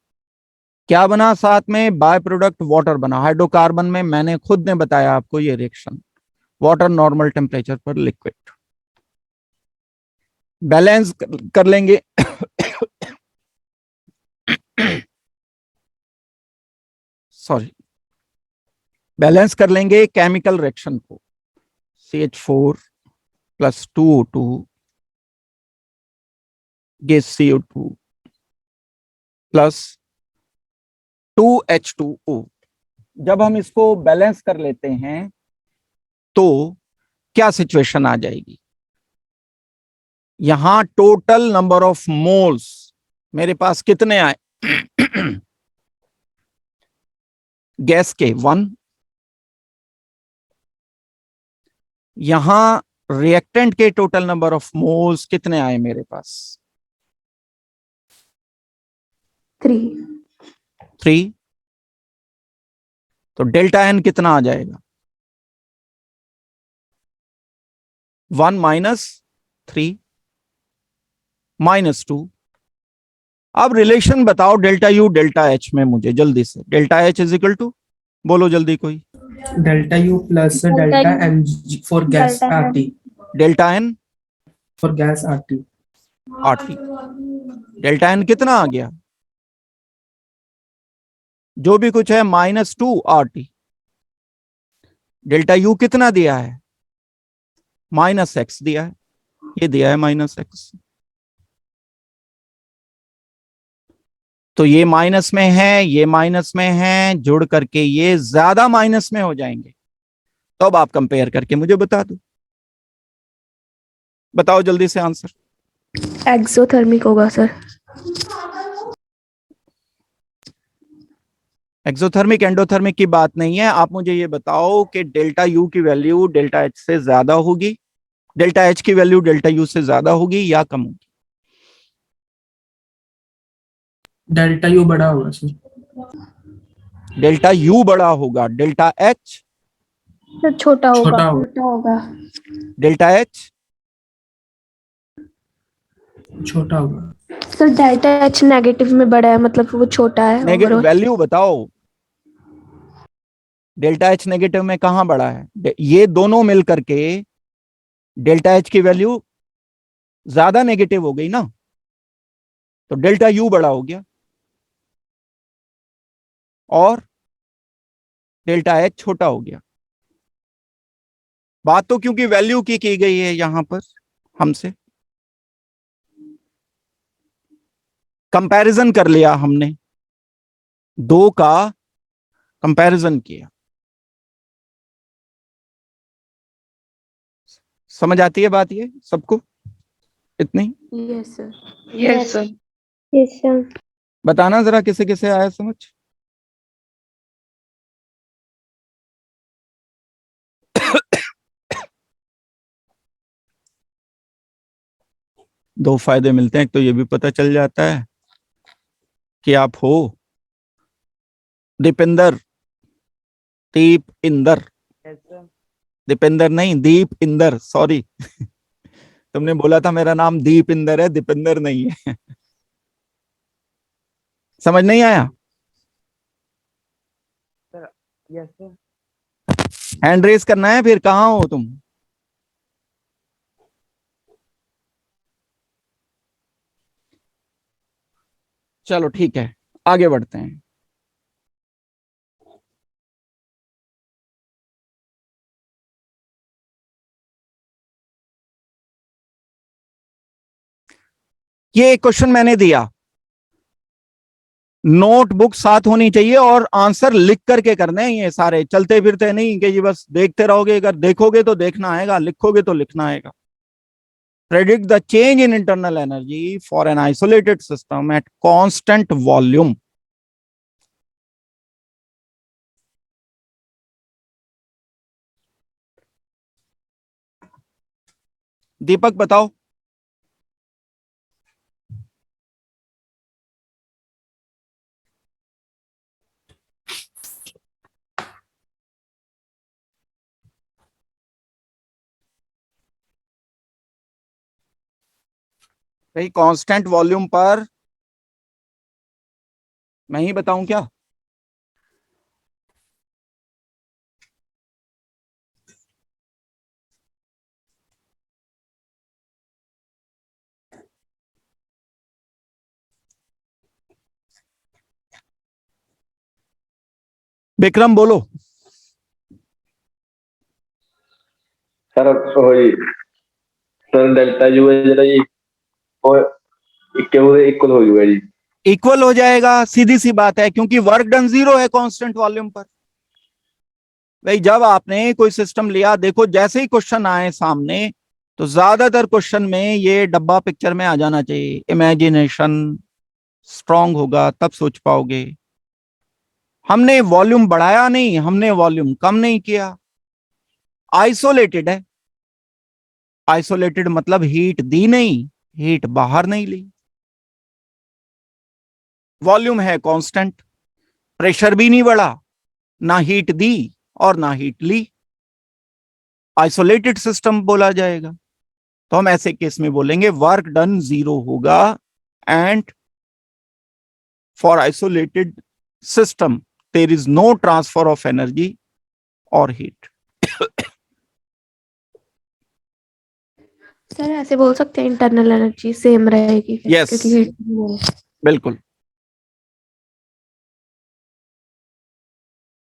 क्या बना साथ में? बाय प्रोडक्ट वाटर बना। हाइड्रोकार्बन में मैंने खुद ने बताया आपको ये रिएक्शन, वाटर नॉर्मल टेम्परेचर पर लिक्विड। बैलेंस कर लेंगे सॉरी, बैलेंस कर लेंगे केमिकल रिएक्शन को। CH4 plus 2O2 gas CO2 plus 2H2O। जब हम इसको बैलेंस कर लेते हैं तो क्या सिचुएशन आ जाएगी? यहां टोटल नंबर ऑफ मोल्स मेरे पास कितने आए? गैस के 1। यहां रिएक्टेंट के टोटल नंबर ऑफ मोल्स कितने आए मेरे पास? 3। तो डेल्टा N कितना आ जाएगा? 1 - 3 -2। अब रिलेशन बताओ डेल्टा यू डेल्टा एच में मुझे जल्दी से। Delta H is equal to, बोलो जल्दी कोई। Delta U plus delta N for gas RT, delta N for gas RT. RT. Delta N कितना आ गया, जो भी कुछ है -2 आरटी। डेल्टा यू कितना दिया है, -x दिया है, ये दिया है -x। तो ये माइनस में है, ये माइनस में है, जुड़ करके ये ज्यादा माइनस में हो जाएंगे। तो अब आप कंपेयर करके मुझे बता दो, बताओ जल्दी से आंसर। एक्सोथर्मिक होगा सर। एक्सोथर्मिक एंडोथर्मिक की बात नहीं है, आप मुझे ये बताओ कि डेल्टा यू की वैल्यू डेल्टा एच से ज्यादा होगी, डेल्टा एच की वैल्यू डेल्टा यू से ज्यादा होगी या कम होगी? डेल्टा यू बड़ा होगा सर। डेल्टा यू बड़ा होगा, डेल्टा एच सर छोटा होगा। छोटा होगा। छोटा होगा। डेल्टा एच छोटा होगा। सर डेल्टा एच नेगेटिव में बड़ा है, मतलब वो छोटा है नेगेटिव overall। वैल्यू बताओ, डेल्टा एच नेगेटिव में कहां बड़ा है? ये दोनों मिल करके डेल्टा एच की वैल्यू ज्यादा नेगेटिव हो गई ना, तो डेल्टा यू बड़ा हो गया और डेल्टा एच छोटा हो गया। बात तो क्योंकि वैल्यू की गई है यहां पर हमसे, कंपैरिजन कर लिया हमने, दो का कंपैरिजन किया। समझ आती है बात ये सबको इतनी? Yes sir. Yes sir. Yes sir. बताना जरा किसे किसे आया समझ। दो फायदे मिलते हैं, एक तो ये भी पता चल जाता है कि आप हो दीपिंदर, दीप इंदर, दीपिंदर नहीं दीप इंदर, सॉरी तुमने बोला था मेरा नाम दीप इंदर है, दीपिंदर नहीं है। समझ नहीं आया? Yes sir. हैंड रेस करना है, फिर कहाँ हो तुम? चलो ठीक है, आगे बढ़ते हैं। ये एक क्वेश्चन मैंने दिया, नोटबुक साथ होनी चाहिए और आंसर लिख करके करने हैं, ये सारे चलते फिरते नहीं कि जी बस देखते रहोगे, अगर देखोगे तो देखना आएगा, लिखोगे तो लिखना आएगा। Predict the change in internal energy for an isolated system at constant volume. Deepak बताओ। भाई कांस्टेंट वॉल्यूम पर मैं ही बताऊं क्या? विक्रम बोलो। सर वही सर डेल्टा यू है जरा जी, और इक्वल हो जाएगा जी। इक्वल हो जाएगा, सीधी सी बात है, क्योंकि वर्क डन जीरो है कांस्टेंट वॉल्यूम पर। भाई जब आपने कोई सिस्टम लिया, देखो जैसे ही क्वेश्चन आए सामने तो ज्यादातर क्वेश्चन में ये डब्बा पिक्चर में आ जाना चाहिए, इमेजिनेशन स्ट्रांग होगा तब सोच पाओगे। हमने वॉल्यूम बढ़ाया नहीं, हमने वॉल्यूम कम नहीं किया। आइसोलेटेड है, आइसोलेटेड मतलब हीट दी नहीं, हीट बाहर नहीं ली। वॉल्यूम है कांस्टेंट, प्रेशर भी नहीं बढ़ा, ना हीट दी और ना हीट ली, आइसोलेटेड सिस्टम बोला जाएगा। तो हम ऐसे केस में बोलेंगे वर्क डन जीरो होगा and for isolated system there is no transfer of energy or heat. Sir ऐसे बोल सकते हैं इंटरनल एनर्जी सेम रहेगी क्या? Yes. क्योंकि heat बिल्कुल,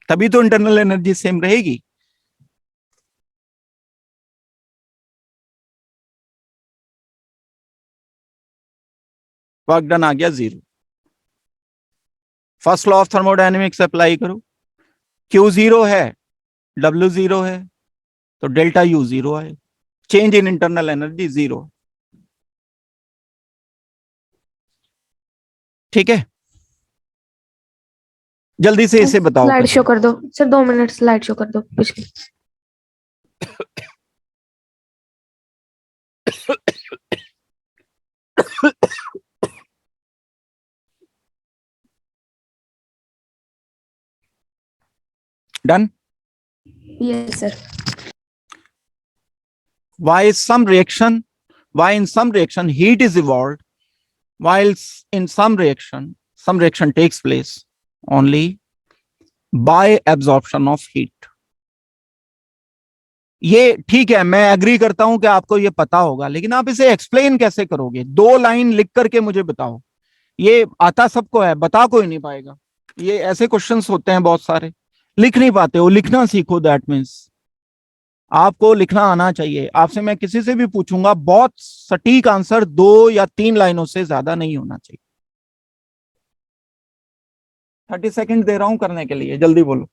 तभी तो इंटरनल एनर्जी सेम रहेगी. वर्क डन आ गया 0. First law of thermodynamics apply करो. Q 0 है, W 0 है, तो डेल्टा U 0 आए. Change in internal energy 0. ठीक है, जल्दी से इसे बताओ. स्लाइड शो कर दो सर, 2 मिनट स्लाइड शो कर दो पिछली. Done. Yes sir. Why in some reaction heat is evolved, while in some reaction takes place only by absorption of heat. ये ठीक है, मैं एग्री करता हूं कि आपको ये पता होगा, लेकिन आप इसे एक्सप्लेन कैसे करोगे? 2 लाइन लिख करके मुझे बताओ. ये आता सबको है, बता कोई नहीं पाएगा. ये ऐसे क्वेश्चंस होते हैं बहुत सारे, लिख नहीं पाते हो. लिखना सीखो. दैट मीन्स आपको लिखना आना चाहिए. आपसे मैं किसी से भी पूछूंगा, बहुत सटीक आंसर 2 या 3 लाइनों से ज्यादा नहीं होना चाहिए. 30 सेकंड दे रहा हूं करने के लिए, जल्दी बोलो.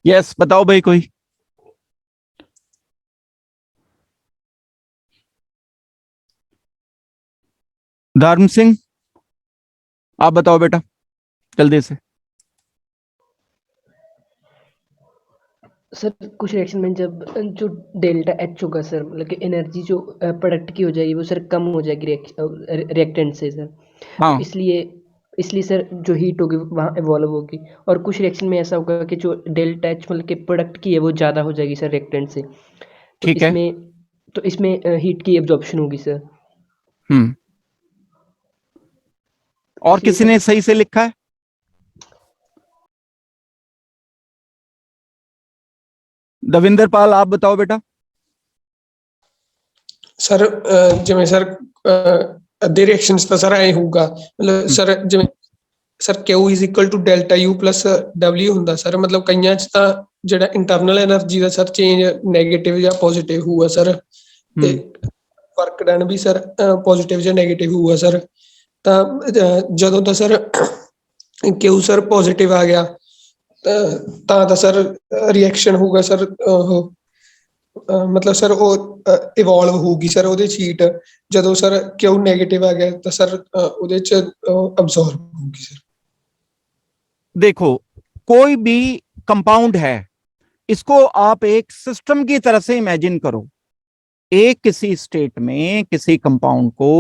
यस, बताओ भाई कोई. धर्म सिंह, आप बताओ बेटा जल्दी से. सर कुछ रिएक्शन में जब जो डेल्टा एच होगा सर, मतलब कि एनर्जी जो प्रोडक्ट की हो जाएगी वो सर कम हो जाएगी रिएक्टेंट से सर. हाँ, इसलिए सर जो हीट होगी वहाँ इवॉल्व होगी. और कुछ रिएक्शन में ऐसा होगा कि जो डेल्टा एच मतलब कि प्रोडक्ट की है वो ज़्यादा हो जाएगी सर रिएक्टेंट से. ठीक है. तो इसमें हीट की एब्जॉर्प्शन होगी सर. और किसी ने सही से लिखा है? दविंदर पाल, आप बताओ बेटा. ਸਰ ਜਿਵੇਂ ਸਰ ਅੱਧੇ ਰਿਐਕਸ਼ਨਸ ਤਾਂ ਸਰ ਐ ਹੋਊਗਾ, ਮਤਲਬ ਸਰ ਜਿਵੇਂ sir Q = delta U + W ਹੁੰਦਾ ਸਰ. ਮਤਲਬ ਕਈਆਂ ਚ ਤਾਂ ਜਿਹੜਾ ਇੰਟਰਨਲ એનર્ਜੀ ਦਾ ਸਰ ਚੇਂਜ ਨੈਗੇਟਿਵ ਜਾਂ ਪੋਜ਼ਿਟਿਵ ਹੋਊਗਾ ਸਰ, ਤੇ ਵਰਕ ਡਨ ਵੀ ਸਰ ਪੋਜ਼ਿਟਿਵ ਜਾਂ ਨੈਗੇਟਿਵ ਹੋਊਗਾ ਸਰ. ਤਾਂ ਜਦੋਂ ਤਾਂ ਸਰ Q ਸਰ ਪੋਜ਼ਿਟਿਵ ਆ ਗਿਆ ਤਾਂ ਸਰ ਰਿਐਕਸ਼ਨ ਹੋਊਗਾ ਸਰ. ਉਹ मतलब सर वो इवॉल्व होगी सर ਉਹਦੇ ਹੀਟ. ਜਦੋਂ ਸਰ Q नेगेटिव आ गया तो सर ਉਹਦੇ ਚ अब्सॉर्ब होगी सर. देखो, कोई भी कंपाउंड है, इसको आप एक सिस्टम की तरह से इमेजिन करो. एक किसी स्टेट में किसी कंपाउंड को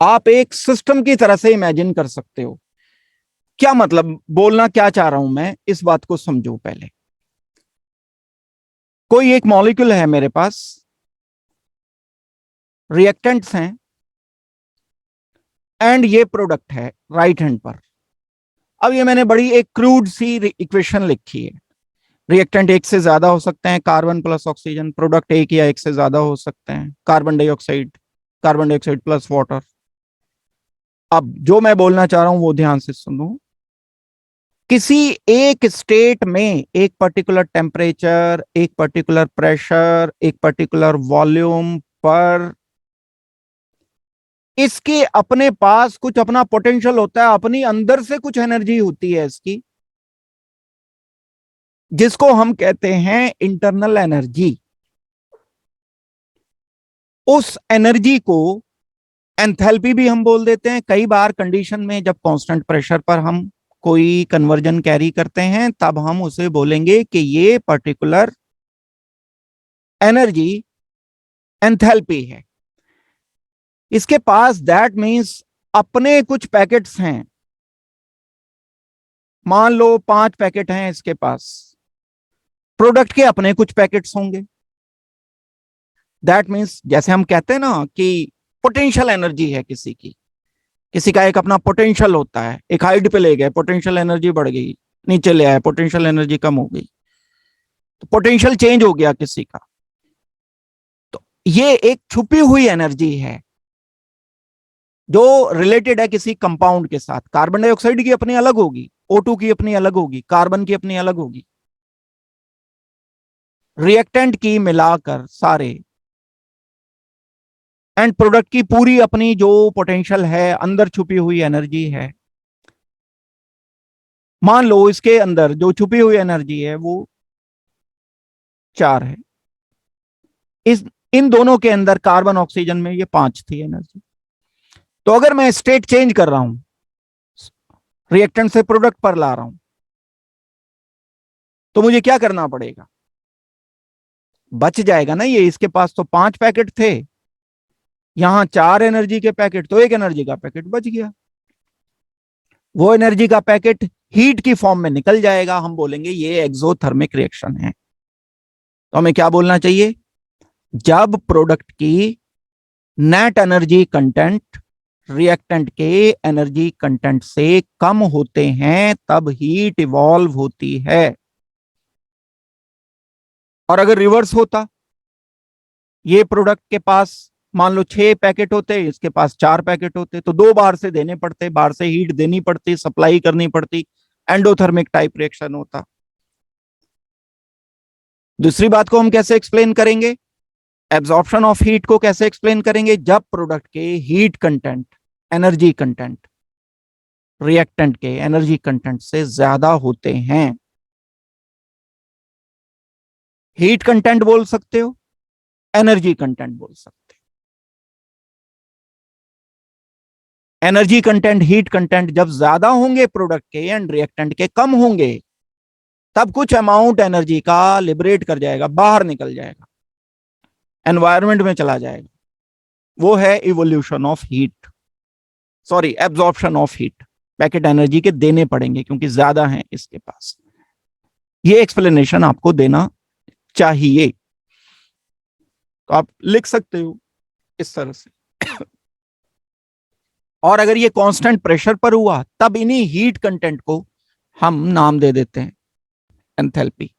आप एक सिस्टम की तरह से इमेजिन कर सकते हो. क्या मतलब, बोलना क्या चाह रहा हूं मैं, इस बात को समझो पहले. कोई एक मॉलिक्यूल है मेरे पास, रिएक्टेंट्स हैं, एंड ये प्रोडक्ट है राइट हैंड पर. अब ये मैंने बड़ी एक क्रूड सी इक्वेशन लिखी है. रिएक्टेंट एक से ज्यादा हो सकते हैं, कार्बन प्लस ऑक्सीजन. प्रोडक्ट एक या एक से ज्यादा हो सकते हैं, कार्बन डाइऑक्साइड प्लस वाटर. अब जो मैं बोलना चाह रहा हूं वो ध्यान से सुनो. किसी एक स्टेट में एक पर्टिकुलर टेम्परेचर, एक पर्टिकुलर प्रेशर, एक पर्टिकुलर वॉल्यूम पर इसके अपने पास कुछ अपना पोटेंशियल होता है, अपनी अंदर से कुछ एनर्जी होती है इसकी, जिसको हम कहते हैं इंटरनल एनर्जी। उस एनर्जी को एंथैल्पी भी हम बोल देते हैं। कई बार कंडीशन में जब कांस्टेंट प्रेशर पर हम कोई कन्वर्जन कैरी करते हैं तब हम उसे बोलेंगे कि ये पर्टिकुलर एनर्जी एंथैल्पी है। इसके पास दैट मीन्स अपने कुछ पैकेट्स हैं, मान लो 5 पैकेट हैं इसके पास, प्रोडक्ट के अपने कुछ पैकेट्स होंगे। दैट मीन्स जैसे हम कहते हैं ना कि पोटेंशियल एनर्जी है किसी की, किसी का एक अपना पोटेंशियल होता है, एक हाइट पे ले गए पोटेंशियल एनर्जी बढ़ गई, नीचे ले आए पोटेंशियल एनर्जी कम हो गई, तो पोटेंशियल चेंज हो गया किसी का। तो ये एक छुपी हुई एनर्जी है जो रिलेटेड है किसी कंपाउंड के साथ। कार्बन डाइऑक्साइड की अपनी अलग होगी, O2 की अपनी अलग होगी, कार्बन की अपनी अलग होगी, रिएक्टेंट की मिलाकर सारे, एंड प्रोडक्ट की पूरी अपनी जो पोटेंशियल है, अंदर छुपी हुई एनर्जी है। मान लो इसके अंदर जो छुपी हुई एनर्जी है वो 4 है, इन दोनों के अंदर कार्बन ऑक्सीजन में ये 5 थी एनर्जी। तो अगर मैं स्टेट चेंज कर रहा हूं, रिएक्टेंट से प्रोडक्ट पर ला रहा हूं, तो मुझे क्या करना पड़ेगा? बच जाएगा ना ये, इसके पास तो 5 पैकेट थे, यहां 4 एनर्जी के पैकेट, तो 1 एनर्जी का पैकेट बच गया। वो एनर्जी का पैकेट हीट की फॉर्म में निकल जाएगा, हम बोलेंगे ये एक्सोथर्मिक रिएक्शन है। तो हमें क्या बोलना चाहिए? जब प्रोडक्ट की नेट एनर्जी कंटेंट रिएक्टेंट के एनर्जी कंटेंट से कम होते हैं तब हीट इवॉल्व होती है। और अगर रिवर्स होता, ये प्रोडक्ट के पास मान लो 6 पैकेट होते, इसके पास 4 पैकेट होते, तो 2 बार से देने पड़ते, बाहर से हीट देनी पड़ती, सप्लाई करनी पड़ती, एंडोथर्मिक टाइप रिएक्शन होता। दूसरी बात को हम कैसे एक्सप्लेन करेंगे? एब्जॉर्प्शन ऑफ हीट को कैसे एक्सप्लेन करेंगे? जब प्रोडक्ट के heat content, energy content reactant के एनर्जी कंटेंट से ज्यादा होते हैं। हीट कंटेंट बोल सकते हो, एनर्जी कंटेंट बोल सकते हो। एनर्जी कंटेंट, हीट कंटेंट जब ज्यादा होंगे प्रोडक्ट के एंड रिएक्टेंट के कम होंगे, तब कुछ अमाउंट एनर्जी का लिबरेट कर जाएगा, बाहर निकल जाएगा, एनवायरनमेंट में चला जाएगा। वो है evolution of heat, sorry absorption of heat. Packet energy के देने पड़ेंगे क्योंकि ज्यादा हैं इसके पास। ये एक्सप्लेनेशन आपको देना चाहिए, तो आप लिख सकते हो इस तरह से। और अगर ये कांस्टेंट प्रेशर पर हुआ तब इन्हीं हीट कंटेंट को हम नाम दे देते हैं एंथैल्पी।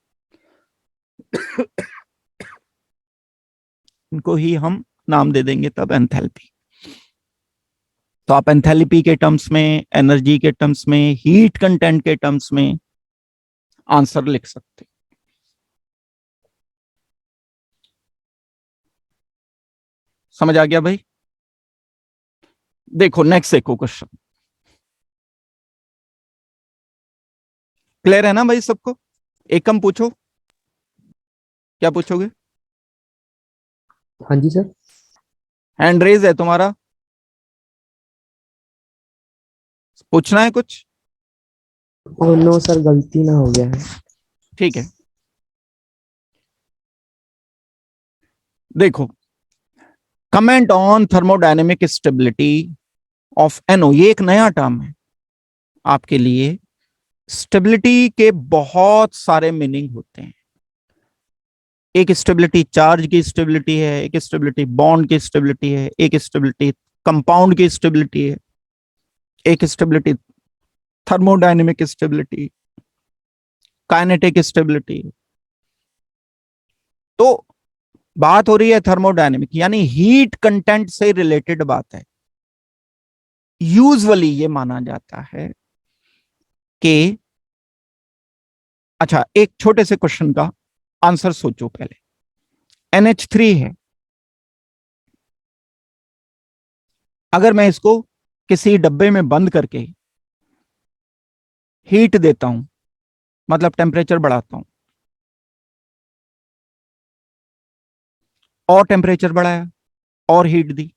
इनको ही हम नाम दे देंगे तब एंथैल्पी। तो आप एंथैल्पी के टर्म्स में, एनर्जी के टर्म्स में, हीट कंटेंट के टर्म्स में आंसर लिख सकते। समझ आ गया भाई? देखो नेक्स्ट देखो क्वेश्चन। क्लियर है ना भाई सबको? एकम पूछो, क्या पूछोगे? हाँ जी सर। हैंड रेज है तुम्हारा, पूछना है कुछ? ओ नो सर, गलती ना हो गया है। ठीक है, देखो comment on thermodynamic stability of NO। ये एक नया टर्म है आपके लिए। स्टेबिलिटी के बहुत सारे मीनिंग होते हैं। एक स्टेबिलिटी चार्ज की स्टेबिलिटी है, एक स्टेबिलिटी बॉन्ड की स्टेबिलिटी है, एक स्टेबिलिटी कंपाउंड की स्टेबिलिटी है, एक stability thermodynamic stability, kinetic stability. तो बात हो रही है थर्मोडायनेमिक, यानी हीट कंटेंट से रिलेटेड बात है। यूजुअली ये माना जाता है कि अच्छा, एक छोटे से क्वेश्चन का आंसर सोचो पहले। NH3 है, अगर मैं इसको किसी डब्बे में बंद करके हीट देता हूं, मतलब टेम्परेचर बढ़ाता हूं, और टेम्परेचर बढ़ाया, और हीट दी,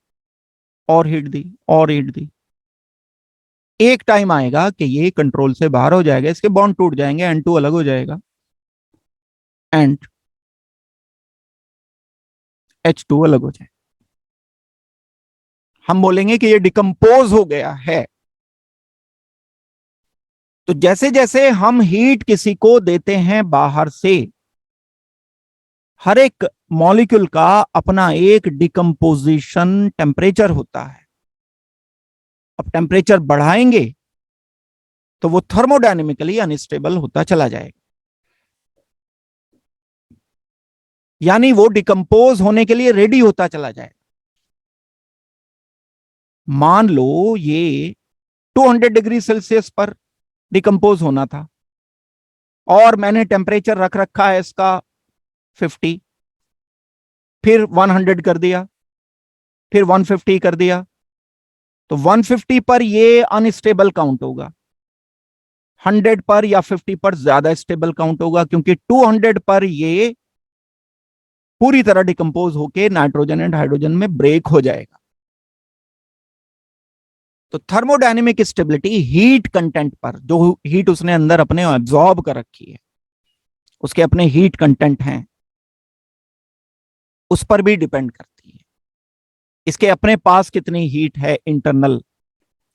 और हीट दी, और हीट दी, एक टाइम आएगा कि ये कंट्रोल से बाहर हो जाएगा, इसके बॉन्ड टूट जाएंगे, N2 अलग हो जाएगा एंड H2 अलग हो जाएगा। हम बोलेंगे कि ये डिकम्पोज हो गया है। तो जैसे जैसे हम हीट किसी को देते हैं बाहर से, हर एक मॉलिक्यूल का अपना एक डिकम्पोजिशन टेम्परेचर होता है। अब टेम्परेचर बढ़ाएंगे तो वो थर्मोडायनेमिकली अनस्टेबल होता चला जाएगा, यानी वो डिकम्पोज होने के लिए रेडी होता चला जाएगा। मान लो ये 200 डिग्री सेल्सियस पर डिकम्पोज होना था और मैंने टेम्परेचर रख रखा है इसका 50, फिर 100 कर दिया, फिर 150 कर दिया, तो 150 पर ये अनस्टेबल काउंट होगा, 100 पर या 50 पर ज्यादा स्टेबल काउंट होगा, क्योंकि 200 पर ये पूरी तरह डिकम्पोज होके नाइट्रोजन एंड हाइड्रोजन में ब्रेक हो जाएगा। तो थर्मोडायनेमिक स्टेबिलिटी हीट कंटेंट पर, जो हीट उसने अंदर अपने एब्जॉर्ब कर रखी है, उसके अपने हीट कंटेंट हैं, उस पर भी डिपेंड करती है। इसके अपने पास कितनी हीट है इंटरनल,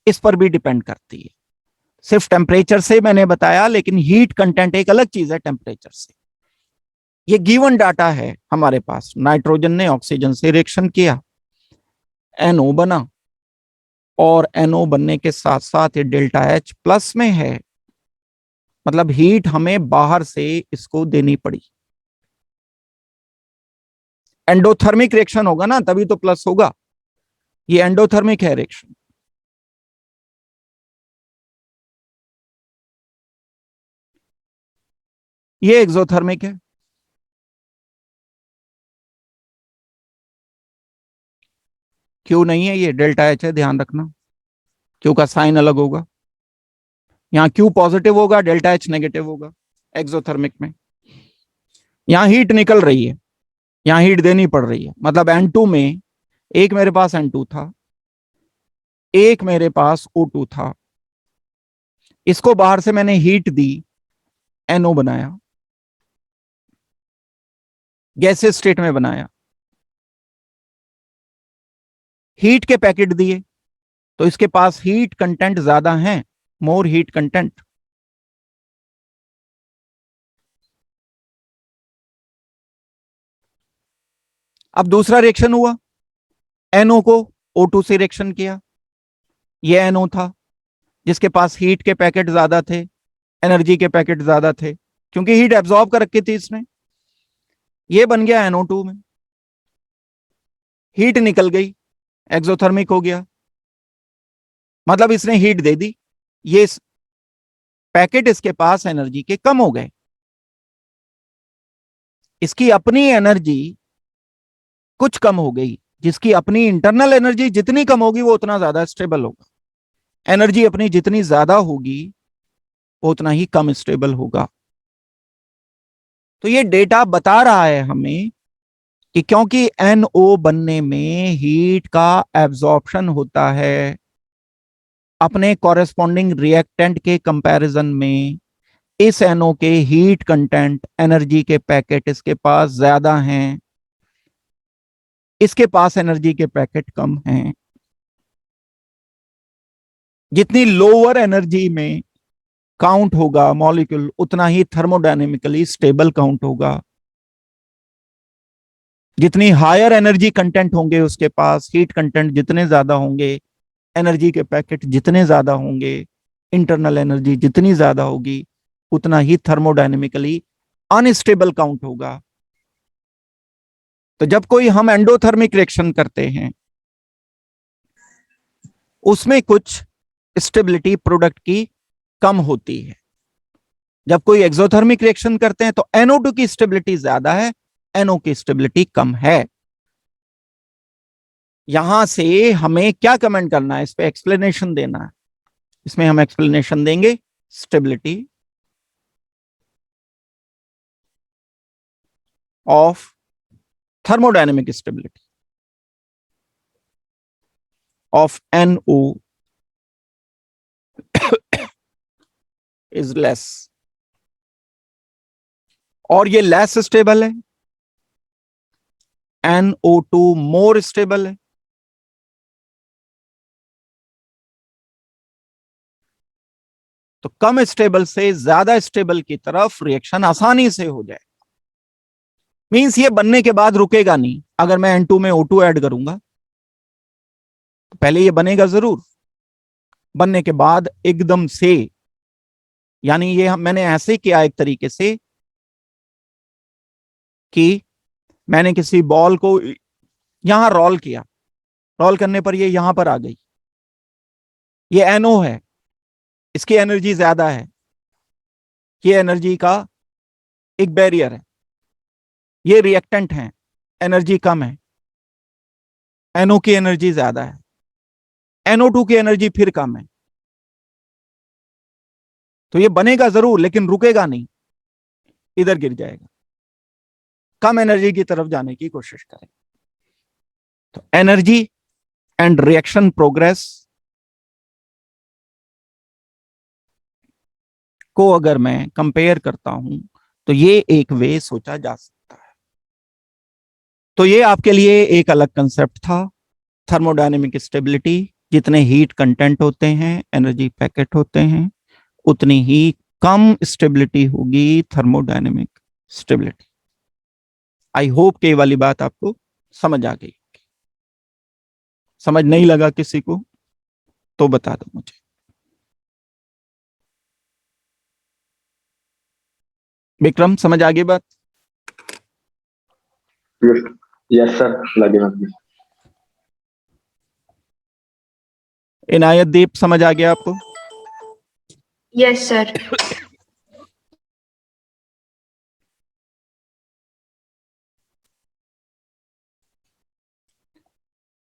इस पर भी डिपेंड करती है। सिर्फ टेम्परेचर से मैंने बताया, लेकिन हीट कंटेंट एक अलग चीज है टेम्परेचर से। ये गिवन डाटा है हमारे पास। नाइट्रोजन ने ऑक्सीजन से रिएक्शन किया, NO बना, और NO बनने के साथ साथ ये डेल्टा H प्लस में है, मतलब हीट हमें बाहर से इसको देनी पड़ी। एंडोथर्मिक रिएक्शन होगा ना, तभी तो प्लस होगा। ये एंडोथर्मिक है रिएक्शन। ये एक्सोथर्मिक है। क्यों नहीं है? ये डेल्टा H है, ध्यान रखना, क्यू का साइन अलग होगा। यहां क्यू पॉजिटिव होगा, डेल्टा H नेगेटिव होगा एक्सोथर्मिक में। यहां हीट निकल रही है, यहां हीट देनी पड़ रही है, मतलब N2 में एक मेरे पास N2 था, एक मेरे पास O2 था, इसको बाहर से मैंने हीट दी, NO बनाया, गैसेस स्टेट में बनाया, हीट के पैकेट दिए, तो इसके पास हीट कंटेंट ज्यादा है, मोर हीट कंटेंट। अब दूसरा रिएक्शन हुआ, NO को O2 से रिएक्शन किया, ये NO था जिसके पास हीट के पैकेट ज्यादा थे, एनर्जी के पैकेट ज्यादा थे, क्योंकि हीट एब्जॉर्ब कर रखी थी इसने। ये बन गया NO2 में, हीट निकल गई, एक्सोथर्मिक हो गया, मतलब इसने हीट दे दी, ये पैकेट इसके पास एनर्जी के कम हो गए। इसकी अपनी एनर्जी कुछ कम हो गई, जिसकी अपनी इंटरनल एनर्जी जितनी कम होगी वो उतना ज्यादा स्टेबल होगा। एनर्जी अपनी जितनी ज्यादा होगी वो उतना ही कम स्टेबल होगा। तो ये डेटा बता रहा है हमें कि क्योंकि NO बनने में हीट का एब्जॉर्प्शन होता है, अपने कॉरेस्पॉन्डिंग रिएक्टेंट के कंपैरिजन में इस NO के हीट कंटेंट, एनर्जी के पैकेट इसके पास ज्यादा हैं, इसके पास एनर्जी के पैकेट कम हैं। जितनी लोअर एनर्जी में काउंट होगा मॉलिक्यूल, उतना ही थर्मोडायनेमिकली स्टेबल काउंट होगा। जितनी हायर एनर्जी कंटेंट होंगे उसके पास, हीट कंटेंट जितने ज्यादा होंगे, एनर्जी के पैकेट जितने ज्यादा होंगे, इंटरनल एनर्जी जितनी ज्यादा होगी, उतना ही थर्मोडायनेमिकली अनस्टेबल काउंट होगा। तो जब कोई हम एंडोथर्मिक रिएक्शन करते हैं, उसमें कुछ स्टेबिलिटी प्रोडक्ट की कम होती है, जब कोई एक्सोथर्मिक रिएक्शन करते हैं तो NO2 की स्टेबिलिटी ज्यादा है, NO की स्टेबिलिटी कम है। यहां से हमें क्या कमेंट करना है, इस पे एक्सप्लेनेशन देना है। इसमें हम एक्सप्लेनेशन देंगे stability of thermodynamic stability of NO is less, और ये लेस स्टेबल है, NO2 मोर स्टेबल है। तो कम स्टेबल से ज्यादा स्टेबल की तरफ रिएक्शन आसानी से हो जाए। मींस ये बनने के बाद रुकेगा नहीं। अगर मैं N2 में O2 ऐड करूंगा तो पहले ये बनेगा जरूर, बनने के बाद एकदम से, यानी ये मैंने ऐसे किया एक तरीके से कि मैंने किसी बॉल को यहां रोल किया, रोल करने पर ये यहां पर आ गई। ये NO है, इसकी एनर्जी ज्यादा है, ये एनर्जी का एक बैरियर है। ये रिएक्टेंट है, एनर्जी कम है, NO की एनर्जी ज्यादा है, NO2 की एनर्जी फिर कम है। तो ये बनेगा जरूर लेकिन रुकेगा नहीं, इधर गिर जाएगा, कम एनर्जी की तरफ जाने की कोशिश करें। तो एनर्जी एंड रिएक्शन प्रोग्रेस को अगर मैं कंपेयर करता हूं तो ये एक वे सोचा जा सकता है। तो ये आपके लिए एक अलग कंसेप्ट था। थर्मोडायनेमिक स्टेबिलिटी, जितने हीट कंटेंट होते हैं, एनर्जी पैकेट होते हैं, उतनी ही कम स्टेबिलिटी होगी थर्मोडायनेमिक स्टेबिलिटी। आई होप कि ये वाली बात आपको समझ आ गई। समझ नहीं लगा किसी को तो बता दो मुझे। विक्रम, समझ आ गई बात? यस सर, लगे लगे। इनायत दीप, समझ आ गया आपको? Yes sir.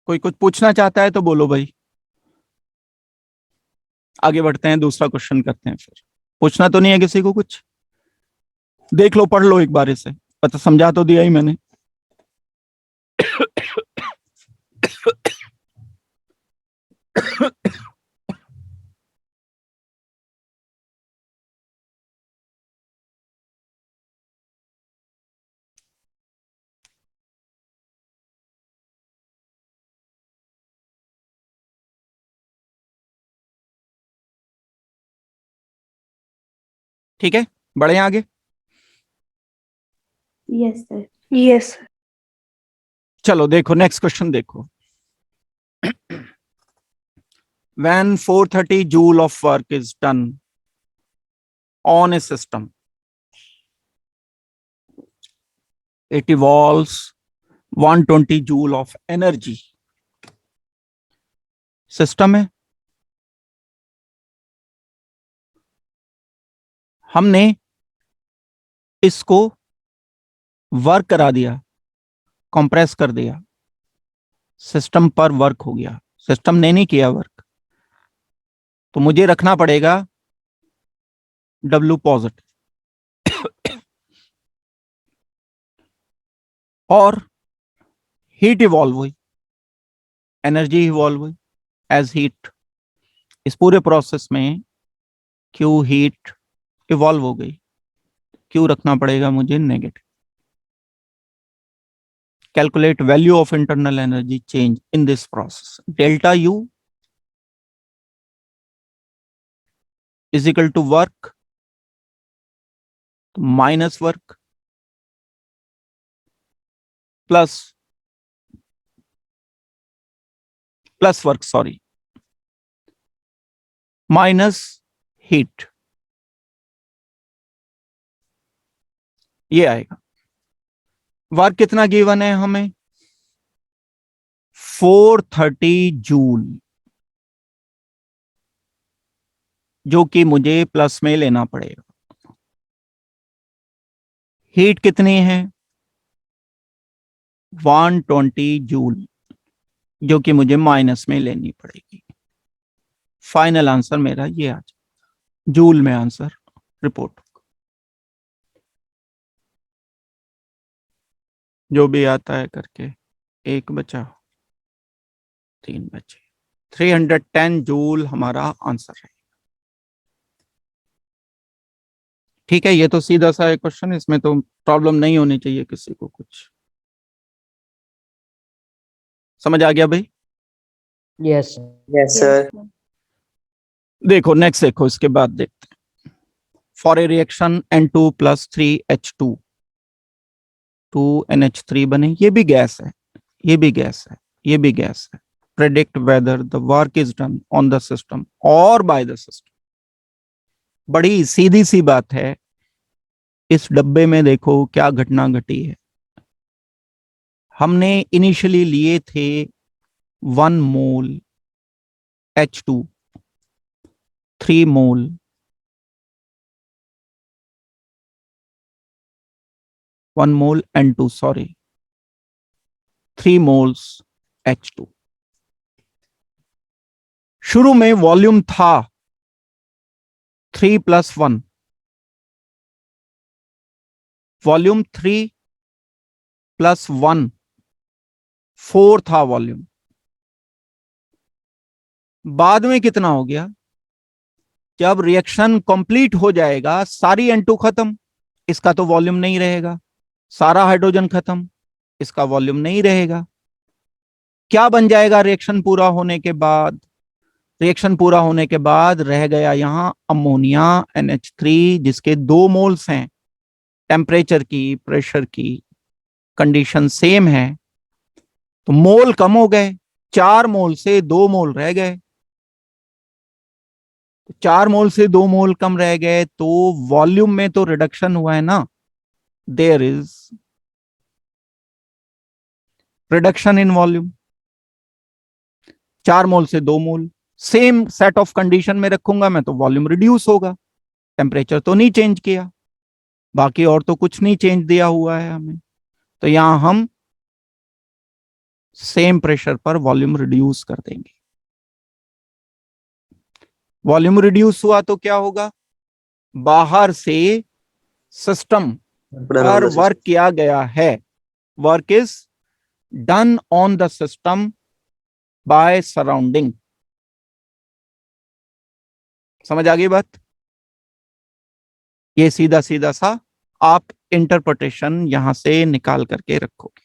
कोई कुछ पूछना चाहता है तो बोलो भाई, आगे बढ़ते हैं, दूसरा क्वेश्चन करते हैं। फिर पूछना तो नहीं है किसी को कुछ? देख लो, पढ़ लो एक बार इसे, पता समझा तो दिया ही मैंने। ठीक है, बढ़े आगे। Yes sir. Yes sir. चलो देखो, नेक्स्ट क्वेश्चन देखो। When 430 joule of work is done on a system, it evolves 120 joule of energy. System है, हमने इसको वर्क करा दिया, कंप्रेस कर दिया, सिस्टम पर वर्क हो गया। सिस्टम ने नहीं किया वर्क, तो मुझे रखना पड़ेगा W पॉजिटिव। और हीट इवॉल्व हुई, एनर्जी इवॉल्व हुई एज हीट। इस पूरे प्रोसेस में Q हीट इवॉल्व हो गई, Q रखना पड़ेगा मुझे negative. Calculate value of internal energy change in this process. Delta U is equal to work minus work plus work, sorry, minus heat, ये आएगा। वर्क कितना गिवन है हमें? 430 जूल, जो कि मुझे प्लस में लेना पड़ेगा। हीट कितनी है 120 जूल, जो कि मुझे माइनस में लेनी पड़ेगी। फाइनल आंसर मेरा ये आ जाए, जूल में आंसर रिपोर्ट। जो भी आता है करके, एक बचा, 3 बचे, 310 जूल हमारा आंसर है। ठीक है, ये तो सीधा सा एक क्वेश्चन, इसमें तो प्रॉब्लम नहीं होनी चाहिए किसी को कुछ। समझ आ गया भाई? Yes yes sir. देखो नेक्स्ट देखो, इसके बाद देखते हैं। For a reaction N2 + 3H2 2NH3 बने, ये भी गैस है, ये भी गैस है, ये भी गैस है। Predict whether the work is done on the system और बाय द सिस्टम। बड़ी सीधी सी बात है, इस डब्बे में देखो क्या घटना घटी है। हमने इनिशियली लिए थे 1 मोल H2, 3 मोल 1 मोल N2, सॉरी 3 मोल्स H2। शुरू में वॉल्यूम था 3 + 1, वॉल्यूम 3 + 1 4 था वॉल्यूम। बाद में कितना हो गया, जब रिएक्शन कंप्लीट हो जाएगा, सारी N2 खत्म, इसका तो वॉल्यूम नहीं रहेगा, सारा हाइड्रोजन खत्म, इसका वॉल्यूम नहीं रहेगा। क्या बन जाएगा रिएक्शन पूरा होने के बाद? रिएक्शन पूरा होने के बाद रह गया यहां अमोनिया NH3, जिसके 2 मोल्स हैं। टेम्परेचर की, प्रेशर की कंडीशन सेम है, तो मोल कम हो गए, 4 मोल से 2 मोल रह गए। 4 मोल से 2 मोल कम रह गए, तो वॉल्यूम में तो रिडक्शन हुआ है ना, there is reduction in volume. 4 mole से 2 mole, same set of condition में रखूंगा मैं तो वॉल्यूम रिड्यूस होगा। टेम्परेचर तो नहीं चेंज किया, बाकी और तो कुछ नहीं चेंज दिया हुआ है हमें, तो यहां हम सेम प्रेशर पर वॉल्यूम रिड्यूस कर देंगे। वॉल्यूम रिड्यूस हुआ तो क्या होगा, बाहर से सिस्टम पर वर्क किया गया है, work is done on the system by surrounding. समझ आ गई बात? ये सीधा सीधा सा आप इंटरप्रिटेशन यहां से निकाल करके रखोगे।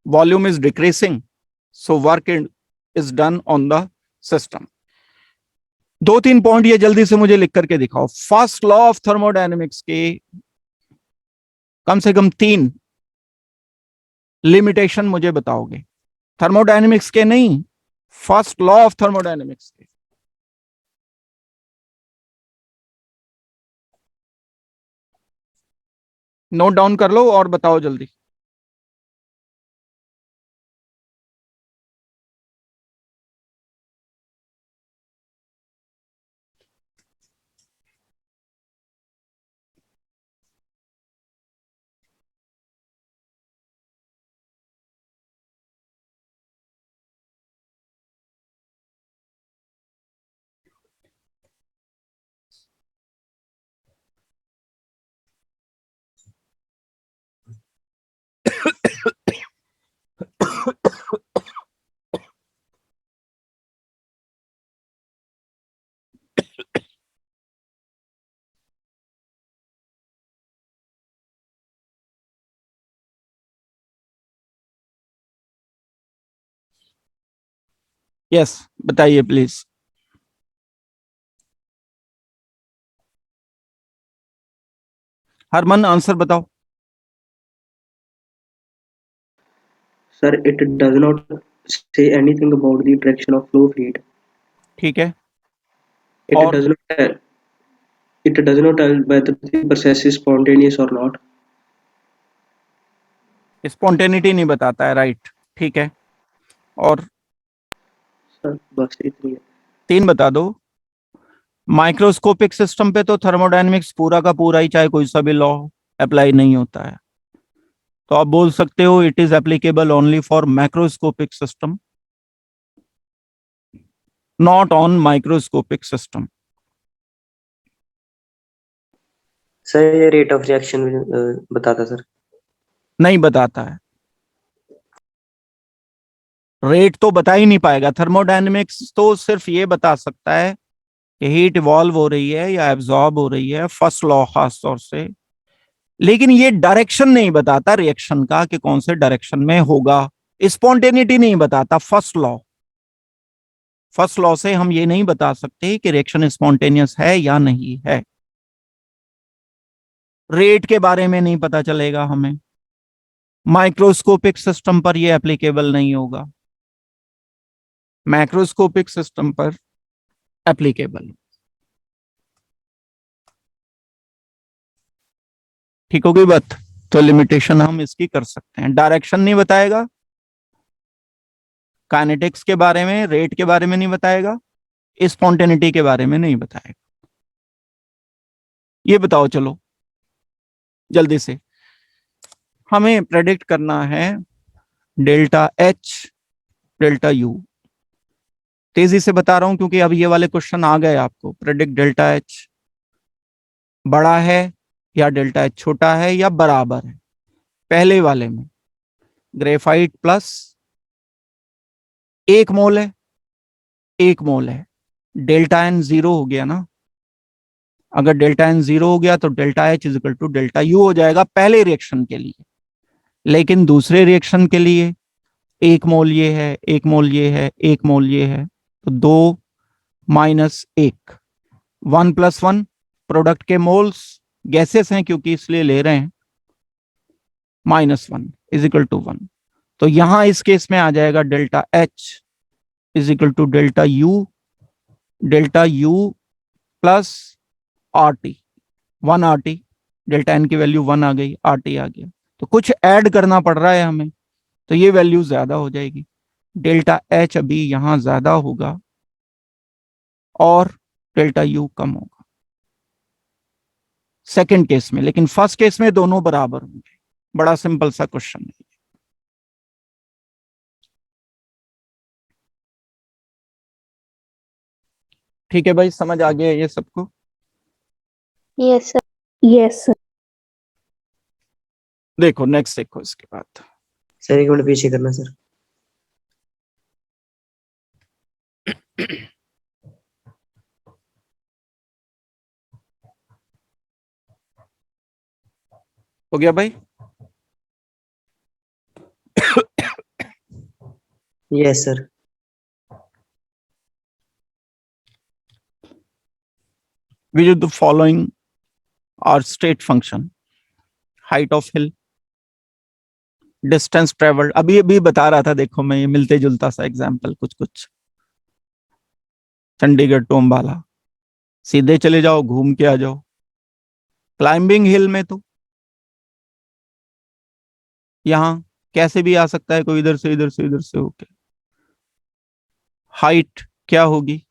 Volume is decreasing, so work is done on the system. 2-3 point ये जल्दी से मुझे लिख करके दिखाओ। फर्स्ट लॉ ऑफ थर्मोडायनेमिक्स के कम से कम 3 लिमिटेशन मुझे बताओगे, थर्मोडायनेमिक्स के नहीं, फर्स्ट लॉ ऑफ थर्मोडायनेमिक्स के। नोट डाउन कर लो और बताओ जल्दी। यस बताइए प्लीज। हरमन आंसर बताओ। Sir, it does not say anything about the direction of flow of heat. ठीक है, It और does not tell, it does not tell whether the process is spontaneous or not. Spontaneity नहीं बताता है, right, ठीक है। और Sir, बस इतनी है। 3 बता दो। माइक्रोस्कोपिक सिस्टम पे तो थर्मोडायनेमिक्स पूरा का पूरा ही, चाहे कोई सा भी लॉ अप्लाई नहीं होता है। तो आप बोल सकते हो it is applicable only for macroscopic system, not on microscopic system. Sir ये रेट ऑफ रिएक्शन बताता सर। नहीं बताता है, रेट तो बता ही नहीं पाएगा। थर्मोडायनेमिक्स तो सिर्फ ये बता सकता है कि हीट इवॉल्व हो रही है या एब्जॉर्ब हो रही है, फर्स्ट लॉ खास तौर से, लेकिन ये डायरेक्शन नहीं बताता रिएक्शन का कि कौन से डायरेक्शन में होगा। स्पॉन्टेनिटी नहीं बताता फर्स्ट लॉ। फर्स्ट लॉ से हम ये नहीं बता सकते कि रिएक्शन स्पॉन्टेनियस है या नहीं है। रेट के बारे में नहीं पता चलेगा हमें, माइक्रोस्कोपिक सिस्टम पर ये एप्लीकेबल नहीं होगा, मैक्रोस्कोपिक सिस्टम पर एप्लीकेबल। ठीक हो गई बात। तो लिमिटेशन हम इसकी कर सकते हैं, डायरेक्शन नहीं बताएगा, काइनेटिक्स के बारे में, रेट के बारे में नहीं बताएगा, स्पॉन्टेनिटी के बारे में नहीं बताएगा। ये बताओ चलो जल्दी से, हमें प्रेडिक्ट करना है डेल्टा एच डेल्टा यू। तेजी से बता रहा हूं क्योंकि अब ये वाले क्वेश्चन आ गए आपको। प्रेडिक्ट डेल्टा एच बड़ा है या डेल्टा एच छोटा है या बराबर है। पहले वाले में ग्रेफाइट प्लस 1 मोल है, 1 मोल है, डेल्टा एन 0 हो गया ना। अगर डेल्टा एन 0 हो गया तो delta H is equal to delta U हो जाएगा पहले रिएक्शन के लिए। लेकिन दूसरे रिएक्शन के लिए 1 मोल ये है, 1 मोल ये है, 1 मोल ये है, तो 2 माइनस 1, 1 प्लस 1, प्रोडक्ट के मोल्स गैसेस हैं क्योंकि इसलिए ले रहे हैं, -1 इज इक्वल टू 1। तो यहां इस केस में आ जाएगा delta H is equal to delta U plus R T, 1 R T, delta N की वैल्यू 1 आ गई, आर टी आ गया, तो कुछ ऐड करना पड़ रहा है हमें, तो ये वैल्यू ज्यादा हो जाएगी। डेल्टा एच अभी यहां ज्यादा होगा और डेल्टा यू कम होगा सेकंड केस में, लेकिन फर्स्ट केस में दोनों बराबर होंगे। बड़ा सिंपल सा क्वेश्चन है। ठीक है भाई, समझ आ गया ये सबको? Yes sir. Yes sir. देखो नेक्स्ट देखो इसके बाद। सर एक मिनट पीछे करना सर। हो गया भाई? Yes sir. Which of the following are state function? Height of hill, distance traveled, अभी बता रहा था, देखो मैं ये मिलते जुलता सा एग्जाम्पल कुछ चंडीगढ़ टू अंबाला, सीधे चले जाओ घूम के आ जाओ। क्लाइंबिंग हिल में तो यहां कैसे भी आ सकता है, कोई इधर से इधर से इधर से होके। हाइट क्या होगी?